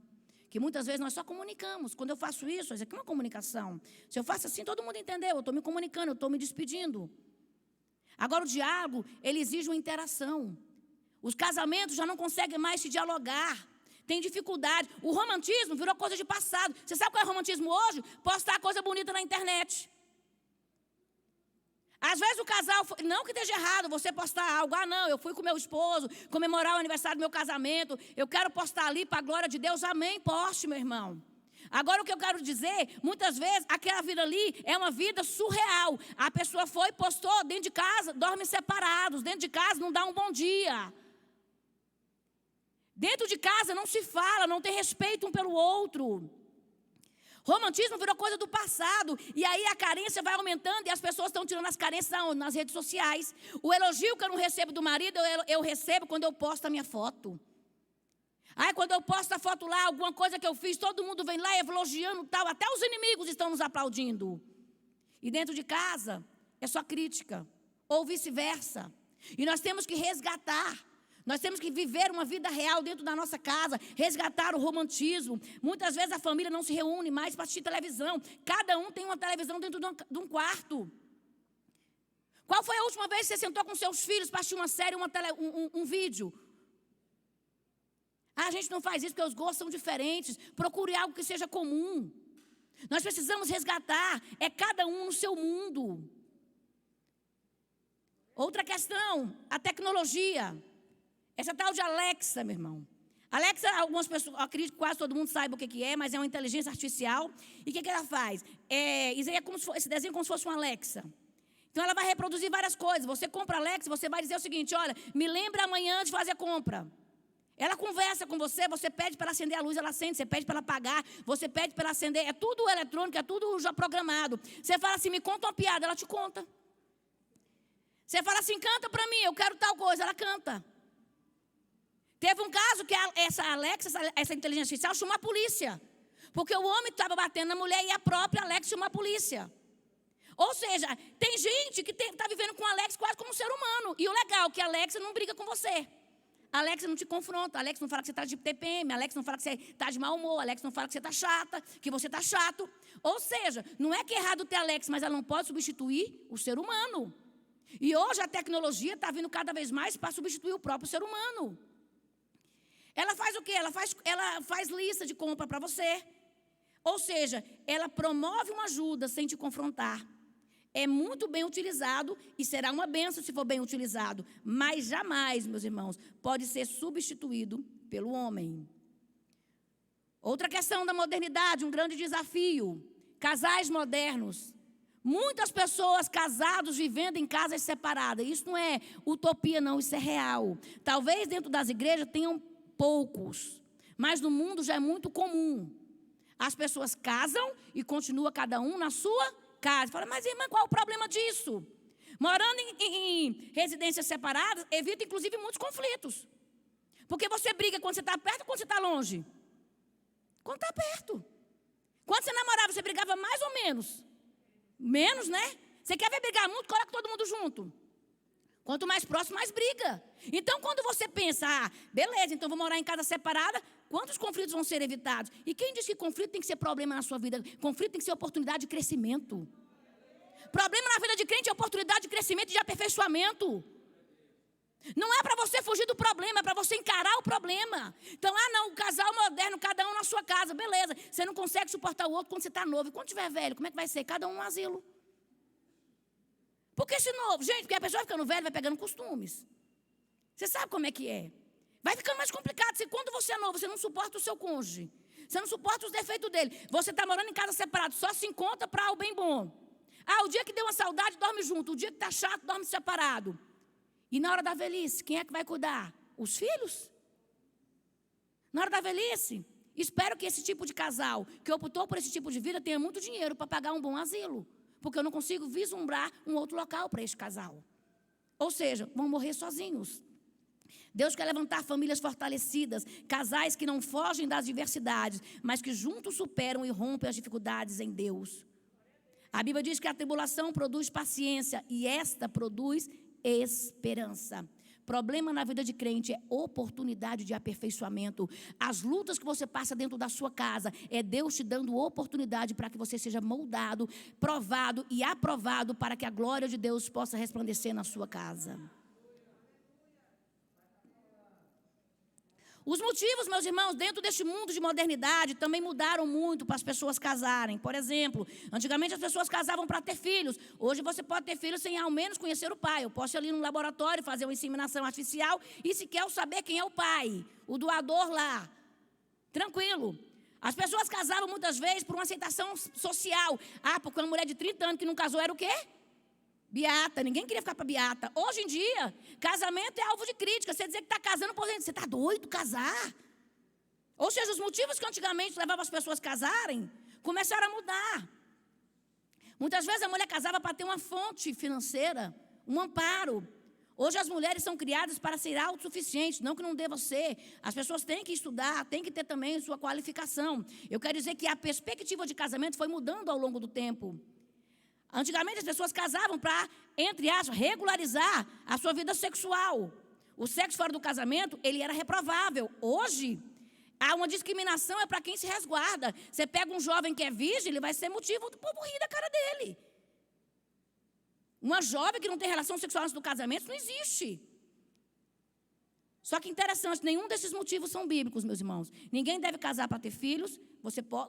Que muitas vezes nós só comunicamos. Quando eu faço isso aqui é uma comunicação. Se eu faço assim, todo mundo entendeu. Eu estou me comunicando, eu estou me despedindo. Agora, o diálogo, ele exige uma interação. Os casamentos já não conseguem mais se dialogar. Tem dificuldade. O romantismo virou coisa de passado. Você sabe qual é o romantismo hoje? Postar coisa bonita na internet. Às vezes o casal, não que esteja errado você postar algo. Ah, não, eu fui com meu esposo comemorar o aniversário do meu casamento. Eu quero postar ali para a glória de Deus. Amém, poste, meu irmão. Agora o que eu quero dizer, muitas vezes aquela vida ali é uma vida surreal. A pessoa foi, postou dentro de casa, dormem separados. Dentro de casa não dá um bom dia. Dentro de casa não se fala, não tem respeito um pelo outro. Romantismo virou coisa do passado. E aí a carência vai aumentando e as pessoas estão tirando as carências nas redes sociais. O elogio que eu não recebo do marido, eu recebo quando eu posto a minha foto. Aí quando eu posto a foto lá, alguma coisa que eu fiz, todo mundo vem lá elogiando tal. Até os inimigos estão nos aplaudindo. E dentro de casa é só crítica. Ou vice-versa. E nós temos que resgatar. Nós temos que viver uma vida real dentro da nossa casa, resgatar o romantismo. Muitas vezes a família não se reúne mais para assistir televisão. Cada um tem uma televisão dentro de um quarto. Qual foi a última vez que você sentou com seus filhos para assistir uma série, um vídeo? Ah, a gente não faz isso porque os gostos são diferentes. Procure algo que seja comum. Nós precisamos resgatar. É cada um no seu mundo. Outra questão, a tecnologia. Essa tal de Alexa, meu irmão. Alexa, algumas pessoas, acredito que quase todo mundo saiba o que é, mas é uma inteligência artificial. E o que ela faz? Isso aí é como se fosse, esse desenho é como se fosse uma Alexa. Então, ela vai reproduzir várias coisas. Você compra a Alexa, você vai dizer o seguinte, olha, me lembra amanhã de fazer a compra. Ela conversa com você, você pede para ela acender a luz, ela acende. Você pede para ela apagar, você pede para ela acender. É tudo eletrônico, é tudo já programado. Você fala assim, me conta uma piada, ela te conta. Você fala assim, canta para mim, eu quero tal coisa, ela canta. Teve um caso que essa Alexa, essa inteligência artificial, chamou a polícia. Porque o homem estava batendo na mulher e a própria Alexa chamou a polícia. Ou seja, tem gente que está vivendo com a Alexa quase como um ser humano. E o legal é que a Alexa não briga com você. A Alexa não te confronta. A Alexa não fala que você está de TPM. A Alexa não fala que você está de mau humor. A Alexa não fala que você está chata, que você está chato. Ou seja, não é que é errado ter Alexa, mas ela não pode substituir o ser humano. E hoje a tecnologia está vindo cada vez mais para substituir o próprio ser humano. Ela faz o quê? Ela faz lista de compra para você. Ou seja, ela promove uma ajuda sem te confrontar. É muito bem utilizado e será uma bênção se for bem utilizado. Mas jamais, meus irmãos, pode ser substituído pelo homem. Outra questão da modernidade, um grande desafio. Casais modernos. Muitas pessoas casados vivendo em casas separadas. Isso não é utopia, não, isso é real. Talvez dentro das igrejas tenham poucos, mas no mundo já é muito comum. As pessoas casam e continua cada um na sua casa. Fala, mas irmã, qual é o problema disso? Morando em residências separadas, evita inclusive muitos conflitos. Porque você briga quando você está perto ou quando você está longe? Quando está perto. Quando você namorava, você brigava mais ou menos? Menos, né? Você quer ver brigar muito? Coloca todo mundo junto. Quanto mais próximo, mais briga. Então, quando você pensa, beleza, então vou morar em casa separada, quantos conflitos vão ser evitados? E quem diz que conflito tem que ser problema na sua vida? Conflito tem que ser oportunidade de crescimento. Problema na vida de crente é oportunidade de crescimento e de aperfeiçoamento. Não é para você fugir do problema, é para você encarar o problema. Então, não, o casal moderno, cada um na sua casa, beleza. Você não consegue suportar o outro quando você está novo. E quando estiver velho, como é que vai ser? Cada um no asilo. Por que esse novo? Gente, porque a pessoa ficando velha vai pegando costumes. Você sabe como é que é. Vai ficando mais complicado. Se quando você é novo, você não suporta o seu cônjuge, você não suporta os defeitos dele, você está morando em casa separado, só se encontra para o bem bom. O dia que deu uma saudade, dorme junto. O dia que está chato, dorme separado. E na hora da velhice, quem é que vai cuidar? Os filhos? Na hora da velhice, espero que esse tipo de casal, que optou por esse tipo de vida, tenha muito dinheiro para pagar um bom asilo. Porque eu não consigo vislumbrar um outro local para este casal. Ou seja, vão morrer sozinhos. Deus quer levantar famílias fortalecidas, casais que não fogem das diversidades, mas que juntos superam e rompem as dificuldades em Deus. A Bíblia diz que a tribulação produz paciência e esta produz esperança. Problema na vida de crente é oportunidade de aperfeiçoamento. As lutas que você passa dentro da sua casa é Deus te dando oportunidade para que você seja moldado, provado e aprovado para que a glória de Deus possa resplandecer na sua casa. Os motivos, meus irmãos, dentro deste mundo de modernidade também mudaram muito para as pessoas casarem. Por exemplo, antigamente as pessoas casavam para ter filhos. Hoje você pode ter filhos sem ao menos conhecer o pai. Eu posso ir ali no laboratório fazer uma inseminação artificial e sequer saber quem é o pai, o doador lá. Tranquilo. As pessoas casavam muitas vezes por uma aceitação social. Porque uma mulher de 30 anos que não casou era o quê? Beata, ninguém queria ficar para beata. Hoje em dia, casamento é alvo de crítica. Você dizer que está casando, você está doido casar? Ou seja, os motivos que antigamente levavam as pessoas a casarem, começaram a mudar. Muitas vezes a mulher casava para ter uma fonte financeira, um amparo. Hoje as mulheres são criadas para ser autossuficientes, não que não deva ser. As pessoas têm que estudar, têm que ter também sua qualificação. Eu quero dizer que a perspectiva de casamento foi mudando ao longo do tempo. Antigamente as pessoas casavam para, entre aspas, regularizar a sua vida sexual. O sexo fora do casamento, ele era reprovável. Hoje, há uma discriminação, é para quem se resguarda. Você pega um jovem que é virgem, ele vai ser motivo do povo rir da cara dele. Uma jovem que não tem relação sexual antes do casamento, isso não existe. Só que interessante, nenhum desses motivos são bíblicos, meus irmãos. Ninguém deve casar para ter filhos.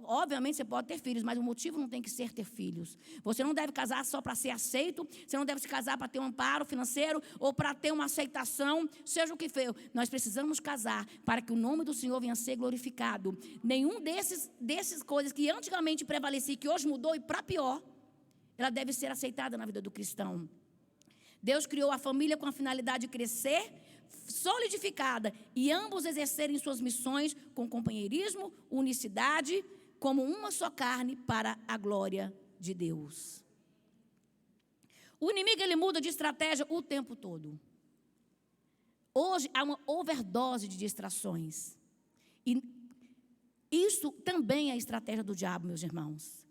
Obviamente você pode ter filhos, mas o motivo não tem que ser ter filhos. Você não deve casar só para ser aceito. Você não deve se casar para ter um amparo financeiro ou para ter uma aceitação, seja o que for. Nós precisamos casar para que o nome do Senhor venha a ser glorificado. Nenhum desses coisas que antigamente prevalecia, que hoje mudou e para pior, ela deve ser aceitada na vida do cristão. Deus criou a família com a finalidade de crescer, solidificada, e ambos exercerem suas missões com companheirismo, unicidade, como uma só carne para a glória de Deus. O inimigo, ele muda de estratégia o tempo todo. Hoje há uma overdose de distrações. E isso também é a estratégia do diabo, meus irmãos.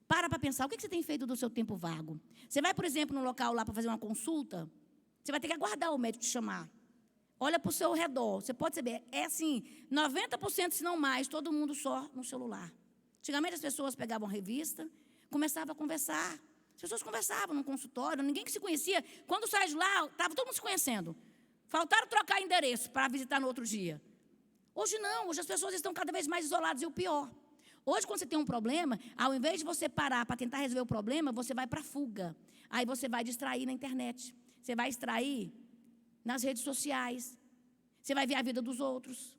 Para pensar, o que você tem feito do seu tempo vago? Você vai, por exemplo, num local lá para fazer uma consulta, você vai ter que aguardar o médico te chamar. Olha para o seu redor, você pode saber, é assim, 90%, se não mais, todo mundo só no celular. Antigamente as pessoas pegavam revista, começavam a conversar. As pessoas conversavam no consultório, ninguém que se conhecia. Quando sai de lá, estava todo mundo se conhecendo. Faltaram trocar endereço para visitar no outro dia. Hoje não, hoje as pessoas estão cada vez mais isoladas, e o pior. Hoje, quando você tem um problema, ao invés de você parar para tentar resolver o problema, você vai para a fuga. Aí você vai distrair na internet. Você vai extrair nas redes sociais. Você vai ver a vida dos outros.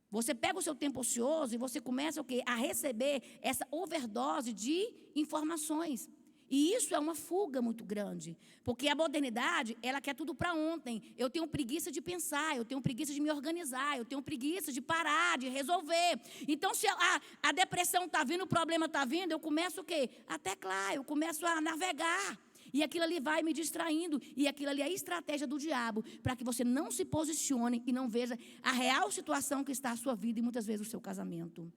Você pega o seu tempo ocioso e você começa o quê? A receber essa overdose de informações. E isso é uma fuga muito grande. Porque a modernidade, ela quer tudo para ontem. Eu tenho preguiça de pensar, eu tenho preguiça de me organizar, eu tenho preguiça de parar, de resolver. Então, se a depressão está vindo, o problema está vindo, eu começo o quê? A teclar, eu começo a navegar. E aquilo ali vai me distraindo. E aquilo ali é a estratégia do diabo, para que você não se posicione e não veja a real situação que está a sua vida e muitas vezes o seu casamento.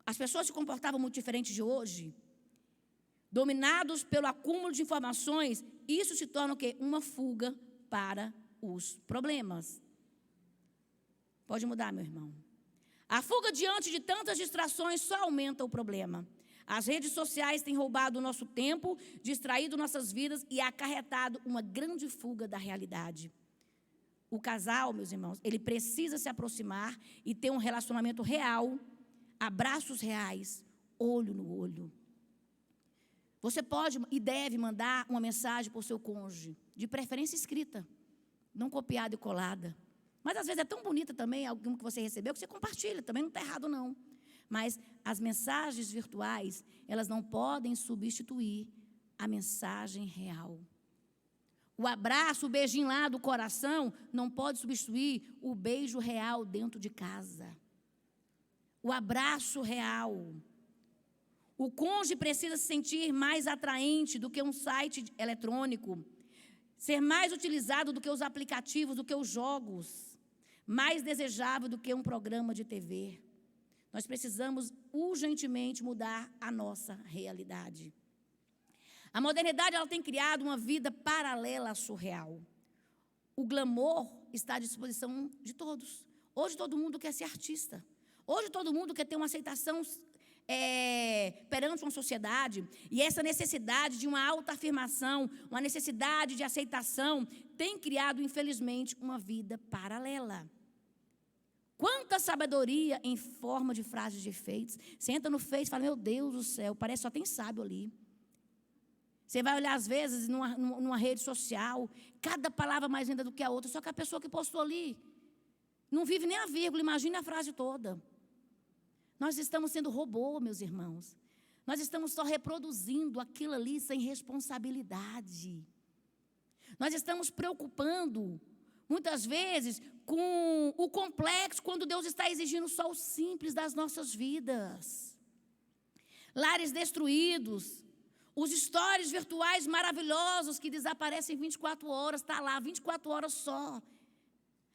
As pessoas se comportavam muito diferente de hoje. Dominados pelo acúmulo de informações, isso se torna o quê? Uma fuga para os problemas. Pode mudar, meu irmão. A fuga diante de tantas distrações só aumenta o problema. As redes sociais têm roubado o nosso tempo, distraído nossas vidas e acarretado uma grande fuga da realidade. O casal, meus irmãos, ele precisa se aproximar e ter um relacionamento real, abraços reais, olho no olho. Você pode e deve mandar uma mensagem para o seu cônjuge, de preferência escrita. não copiada e colada. Mas às vezes é tão bonita também alguma que você recebeu que você compartilha, também não está errado não. Mas as mensagens virtuais, elas não podem substituir a mensagem real. O abraço, o beijinho lá do coração, não pode substituir o beijo real dentro de casa. O abraço real. O cônjuge precisa se sentir mais atraente do que um site eletrônico, ser mais utilizado do que os aplicativos, do que os jogos, mais desejável do que um programa de TV. Nós precisamos urgentemente mudar a nossa realidade. A modernidade, ela tem criado uma vida paralela à surreal. O glamour está à disposição de todos. Hoje todo mundo quer ser artista. Hoje todo mundo quer ter uma aceitação perante uma sociedade. E essa necessidade de uma autoafirmação, uma necessidade de aceitação, tem criado, infelizmente, uma vida paralela. Quanta sabedoria em forma de frases de efeitos. Você entra no Face e fala, meu Deus do céu, parece que só tem sábio ali. Você vai olhar, às vezes, numa rede social, cada palavra mais linda do que a outra, só que a pessoa que postou ali não vive nem a vírgula, imagine a frase toda. Nós estamos sendo robô, meus irmãos. Nós estamos só reproduzindo aquilo ali sem responsabilidade. Nós estamos preocupando, muitas vezes, com o complexo, quando Deus está exigindo só o simples das nossas vidas. Lares destruídos. Os stories virtuais maravilhosos que desaparecem 24 horas, está lá, 24 horas só.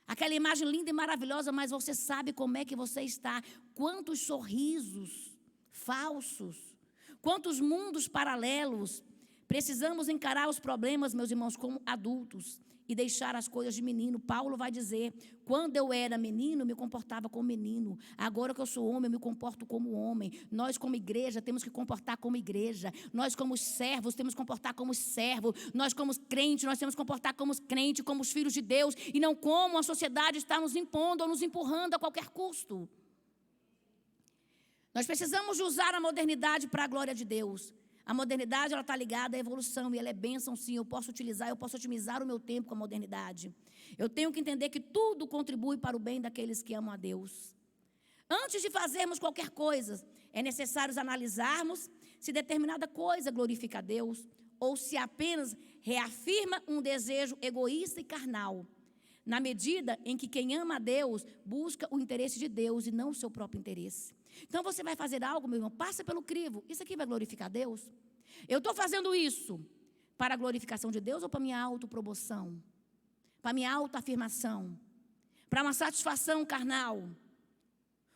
Aquela imagem linda e maravilhosa, mas você sabe como é que você está. Quantos sorrisos falsos, quantos mundos paralelos. Precisamos encarar os problemas, meus irmãos, como adultos e deixar as coisas de menino. Paulo vai dizer, quando eu era menino, eu me comportava como menino. Agora que eu sou homem, eu me comporto como homem. Nós, como igreja, temos que comportar como igreja. Nós, como servos, temos que comportar como servo. Nós, como crentes, nós temos que comportar como crente, como os filhos de Deus, e não como a sociedade está nos impondo ou nos empurrando a qualquer custo. Nós precisamos de usar a modernidade para a glória de Deus. A modernidade, ela está ligada à evolução e ela é bênção, sim. Eu posso otimizar o meu tempo com a modernidade. Eu tenho que entender que tudo contribui para o bem daqueles que amam a Deus. Antes de fazermos qualquer coisa, é necessário analisarmos se determinada coisa glorifica a Deus ou se apenas reafirma um desejo egoísta e carnal, na medida em que quem ama a Deus busca o interesse de Deus e não o seu próprio interesse. Então você vai fazer algo, meu irmão, passa pelo crivo. Isso aqui vai glorificar a Deus? Eu estou fazendo isso para a glorificação de Deus ou para a minha autopromoção? Para a minha autoafirmação? Para uma satisfação carnal?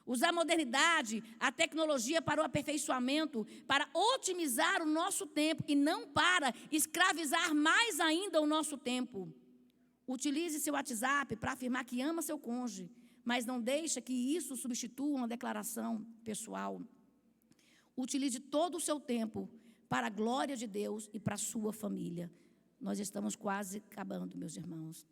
Usar a modernidade, a tecnologia para o aperfeiçoamento, para otimizar o nosso tempo e não para escravizar mais ainda o nosso tempo. Utilize seu WhatsApp para afirmar que ama seu cônjuge, mas não deixa que isso substitua uma declaração pessoal. Utilize todo o seu tempo para a glória de Deus e para a sua família. Nós estamos quase acabando, meus irmãos.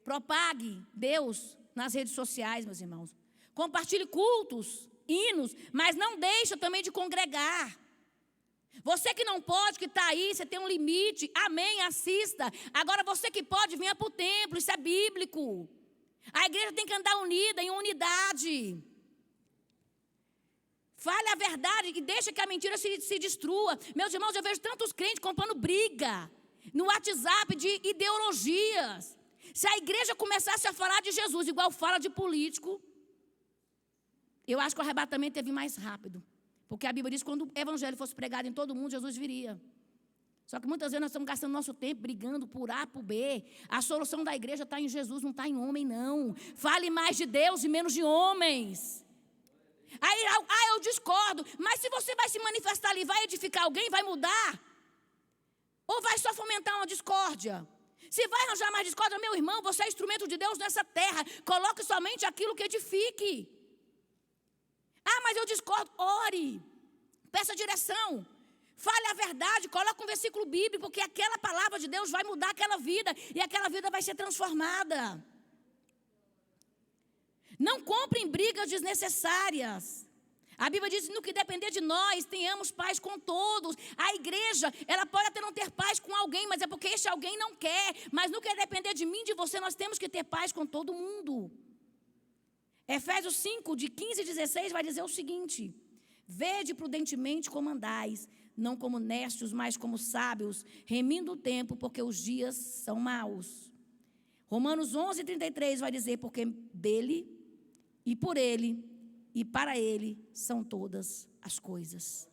Propague Deus nas redes sociais, meus irmãos. Compartilhe cultos, hinos, mas não deixa também de congregar. Você que não pode, que está aí, você tem um limite, amém, assista. Agora você que pode, venha para o templo, isso é bíblico. A igreja tem que andar unida, em unidade. Fale a verdade e deixa que a mentira se destrua. Meus irmãos, eu vejo tantos crentes comprando briga no WhatsApp de ideologias. Se a igreja começasse a falar de Jesus igual fala de político, eu acho que o arrebatamento ia vir mais rápido. Porque a Bíblia diz que quando o evangelho fosse pregado em todo mundo, Jesus viria. Só que muitas vezes nós estamos gastando nosso tempo brigando por A, por B. A solução da igreja está em Jesus, não está em homem, não. Fale mais de Deus e menos de homens. Aí, eu discordo. Mas se você vai se manifestar ali, vai edificar alguém, vai mudar? Ou vai só fomentar uma discórdia? Se vai arranjar mais discórdia, meu irmão, você é instrumento de Deus nessa terra. Coloque somente aquilo que edifique. Ah, mas eu discordo. Ore. Peça direção. Fale a verdade, coloque um versículo bíblico, porque aquela palavra de Deus vai mudar aquela vida, e aquela vida vai ser transformada. Não comprem brigas desnecessárias. A Bíblia diz: no que depender de nós, tenhamos paz com todos. A igreja, ela pode até não ter paz com alguém, mas é porque esse alguém não quer. Mas no que depender de mim, de você, nós temos que ter paz com todo mundo. Efésios 5, de 15 e 16, vai dizer o seguinte: vede prudentemente como andais, não como necios, mas como sábios, remindo o tempo, porque os dias são maus. Romanos 11, 33 vai dizer: porque dele, e por ele, e para ele são todas as coisas.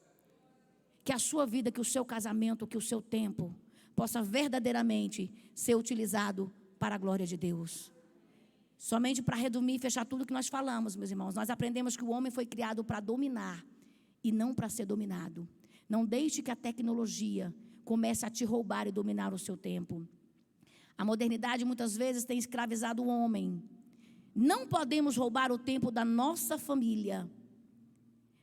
Que a sua vida, que o seu casamento, que o seu tempo possa verdadeiramente ser utilizado para a glória de Deus. Somente para resumir e fechar tudo que nós falamos, meus irmãos, nós aprendemos que o homem foi criado para dominar e não para ser dominado. Não deixe que a tecnologia comece a te roubar e dominar o seu tempo. A modernidade muitas vezes tem escravizado o homem. Não podemos roubar o tempo da nossa família.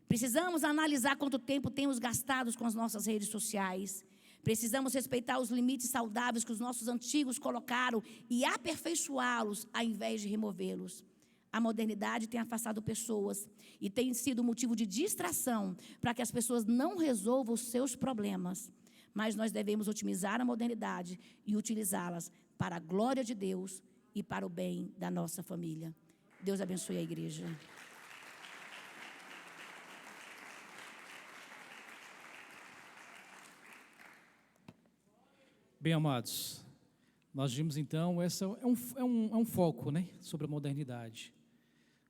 Precisamos analisar quanto tempo temos gastado com as nossas redes sociais. Precisamos respeitar os limites saudáveis que os nossos antigos colocaram e aperfeiçoá-los ao invés de removê-los. A modernidade tem afastado pessoas e tem sido motivo de distração para que as pessoas não resolvam os seus problemas. Mas nós devemos otimizar a modernidade e utilizá-las para a glória de Deus e para o bem da nossa família. Deus abençoe a igreja. Bem, amados, nós vimos então, esse é um foco, né, sobre a modernidade.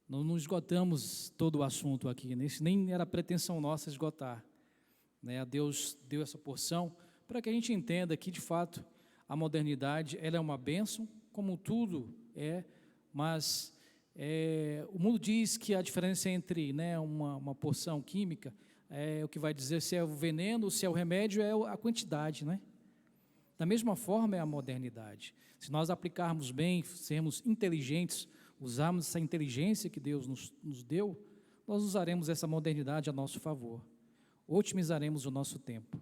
Não esgotamos todo o assunto aqui, né? Isso nem era pretensão nossa esgotar, né? Deus deu essa porção para que a gente entenda que, de fato, a modernidade ela é uma bênção, como tudo é, mas o mundo diz que a diferença entre, né, uma porção química é o que vai dizer se é o veneno ou se é o remédio, é a quantidade, né? Da mesma forma é a modernidade. Se nós aplicarmos bem, sermos inteligentes, usarmos essa inteligência que Deus nos deu, nós usaremos essa modernidade a nosso favor. Otimizaremos o nosso tempo.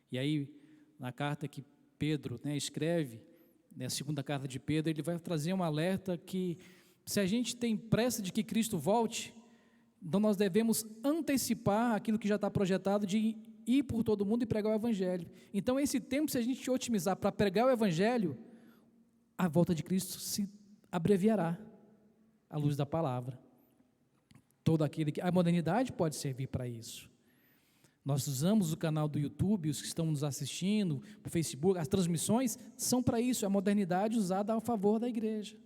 E aí, na carta que Pedro, né, escreve, né, a segunda carta de Pedro, ele vai trazer um alerta que, se a gente tem pressa de que Cristo volte, então nós devemos antecipar aquilo que já está projetado de ir por todo mundo e pregar o Evangelho. Então, esse tempo, se a gente otimizar para pregar o Evangelho, a volta de Cristo se abreviará à luz da palavra. Todo aquele que... A modernidade pode servir para isso. Nós usamos o canal do YouTube, os que estão nos assistindo, o Facebook, as transmissões são para isso, é a modernidade usada a favor da igreja.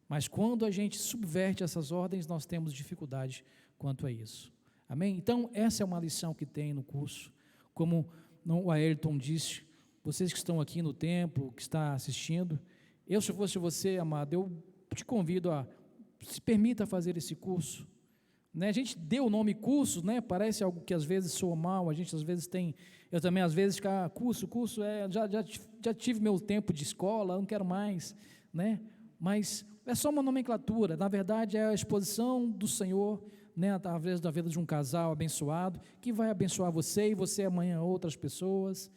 Mas quando a gente subverte essas ordens, nós temos dificuldade quanto a isso. Amém? Então, essa é uma lição que tem no curso. Como o Ayrton disse, vocês que estão aqui no templo, que está assistindo, se fosse você, amado, eu te convido a, se permita fazer esse curso. Né? A gente deu o nome curso, né? Parece algo que às vezes soa mal, a gente às vezes tem, eu também às vezes, curso já tive meu tempo de escola, não quero mais, né? Mas é só uma nomenclatura, na verdade é a exposição do Senhor, né, através da vida de um casal abençoado, que vai abençoar você e você amanhã outras pessoas,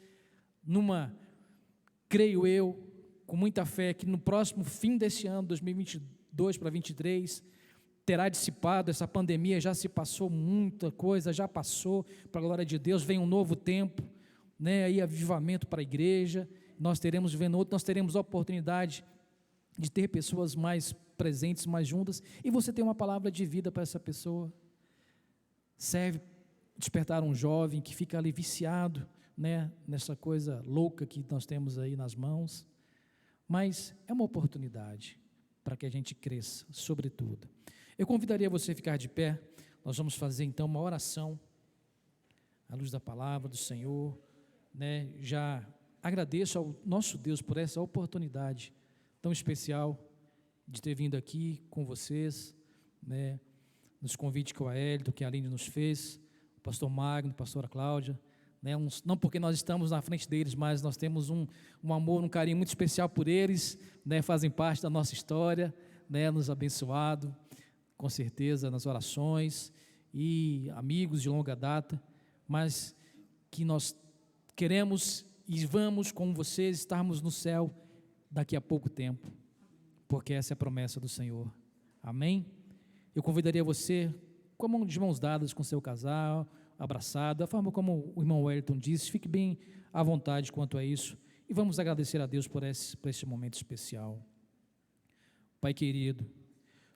creio eu, com muita fé, que no próximo fim desse ano, 2022 para 2023, terá dissipado, essa pandemia já se passou, muita coisa já passou, para a glória de Deus, vem um novo tempo, né, aí avivamento para a igreja, nós teremos a oportunidade de ter pessoas mais presentes, mais juntas, e você tem uma palavra de vida para essa pessoa. Serve despertar um jovem que fica ali viciado, né, nessa coisa louca que nós temos aí nas mãos, mas é uma oportunidade para que a gente cresça, sobretudo. Eu convidaria você a ficar de pé, nós vamos fazer então uma oração, à luz da palavra do Senhor, né, já agradeço ao nosso Deus por essa oportunidade tão especial de ter vindo aqui com vocês, né, nos convites que o Aélio, que a Aline nos fez, o pastor Magno, a pastora Cláudia, né, não porque nós estamos na frente deles, mas nós temos um amor, um carinho muito especial por eles, né, fazem parte da nossa história, né, nos abençoado, com certeza, nas orações, e amigos de longa data, mas que nós queremos e vamos com vocês estarmos no céu daqui a pouco tempo, porque essa é a promessa do Senhor. Amém? Eu convidaria você, de mãos dadas com seu casal, abraçado, da forma como o irmão Wellington disse, fique bem à vontade quanto a isso, e vamos agradecer a Deus por esse momento especial. Pai querido,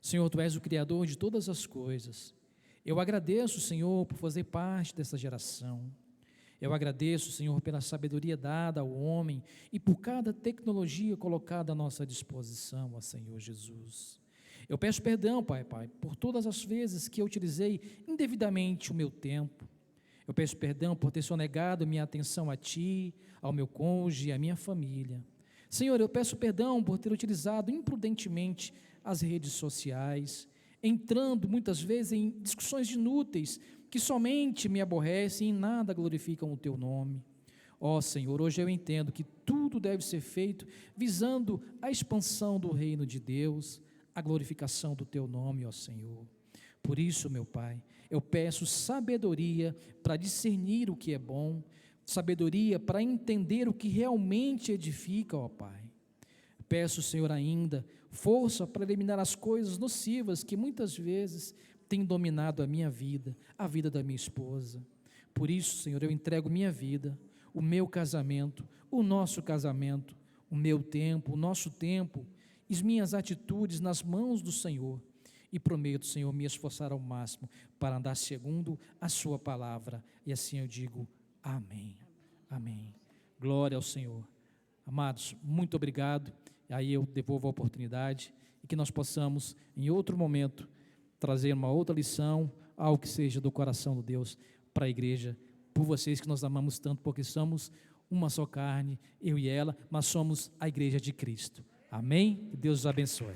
Senhor, Tu és o Criador de todas as coisas. Eu agradeço, Senhor, por fazer parte dessa geração. Eu agradeço, Senhor, pela sabedoria dada ao homem e por cada tecnologia colocada à nossa disposição, ó Senhor Jesus. Eu peço perdão, Pai, por todas as vezes que eu utilizei indevidamente o meu tempo. Eu peço perdão por ter sonegado minha atenção a Ti, ao meu cônjuge e à minha família. Senhor, eu peço perdão por ter utilizado imprudentemente as redes sociais, entrando muitas vezes em discussões inúteis que somente me aborrecem e em nada glorificam o Teu nome. Ó Senhor, hoje eu entendo que tudo deve ser feito visando a expansão do reino de Deus, a glorificação do Teu nome, ó Senhor. Por isso, meu Pai, eu peço sabedoria para discernir o que é bom, sabedoria para entender o que realmente edifica, ó Pai. Peço, Senhor, ainda força para eliminar as coisas nocivas que muitas vezes têm dominado a minha vida, a vida da minha esposa. Por isso, Senhor, eu entrego minha vida, o meu casamento, o nosso casamento, o meu tempo, o nosso tempo, as minhas atitudes nas mãos do Senhor, e prometo, Senhor, me esforçar ao máximo para andar segundo a Sua palavra, e assim eu digo, amém, amém. Glória ao Senhor. Amados, muito obrigado, aí eu devolvo a oportunidade, e que nós possamos, em outro momento, trazer uma outra lição, algo que seja do coração de Deus para a igreja, por vocês que nós amamos tanto, porque somos uma só carne, eu e ela, mas somos a igreja de Cristo. Amém? Que Deus os abençoe.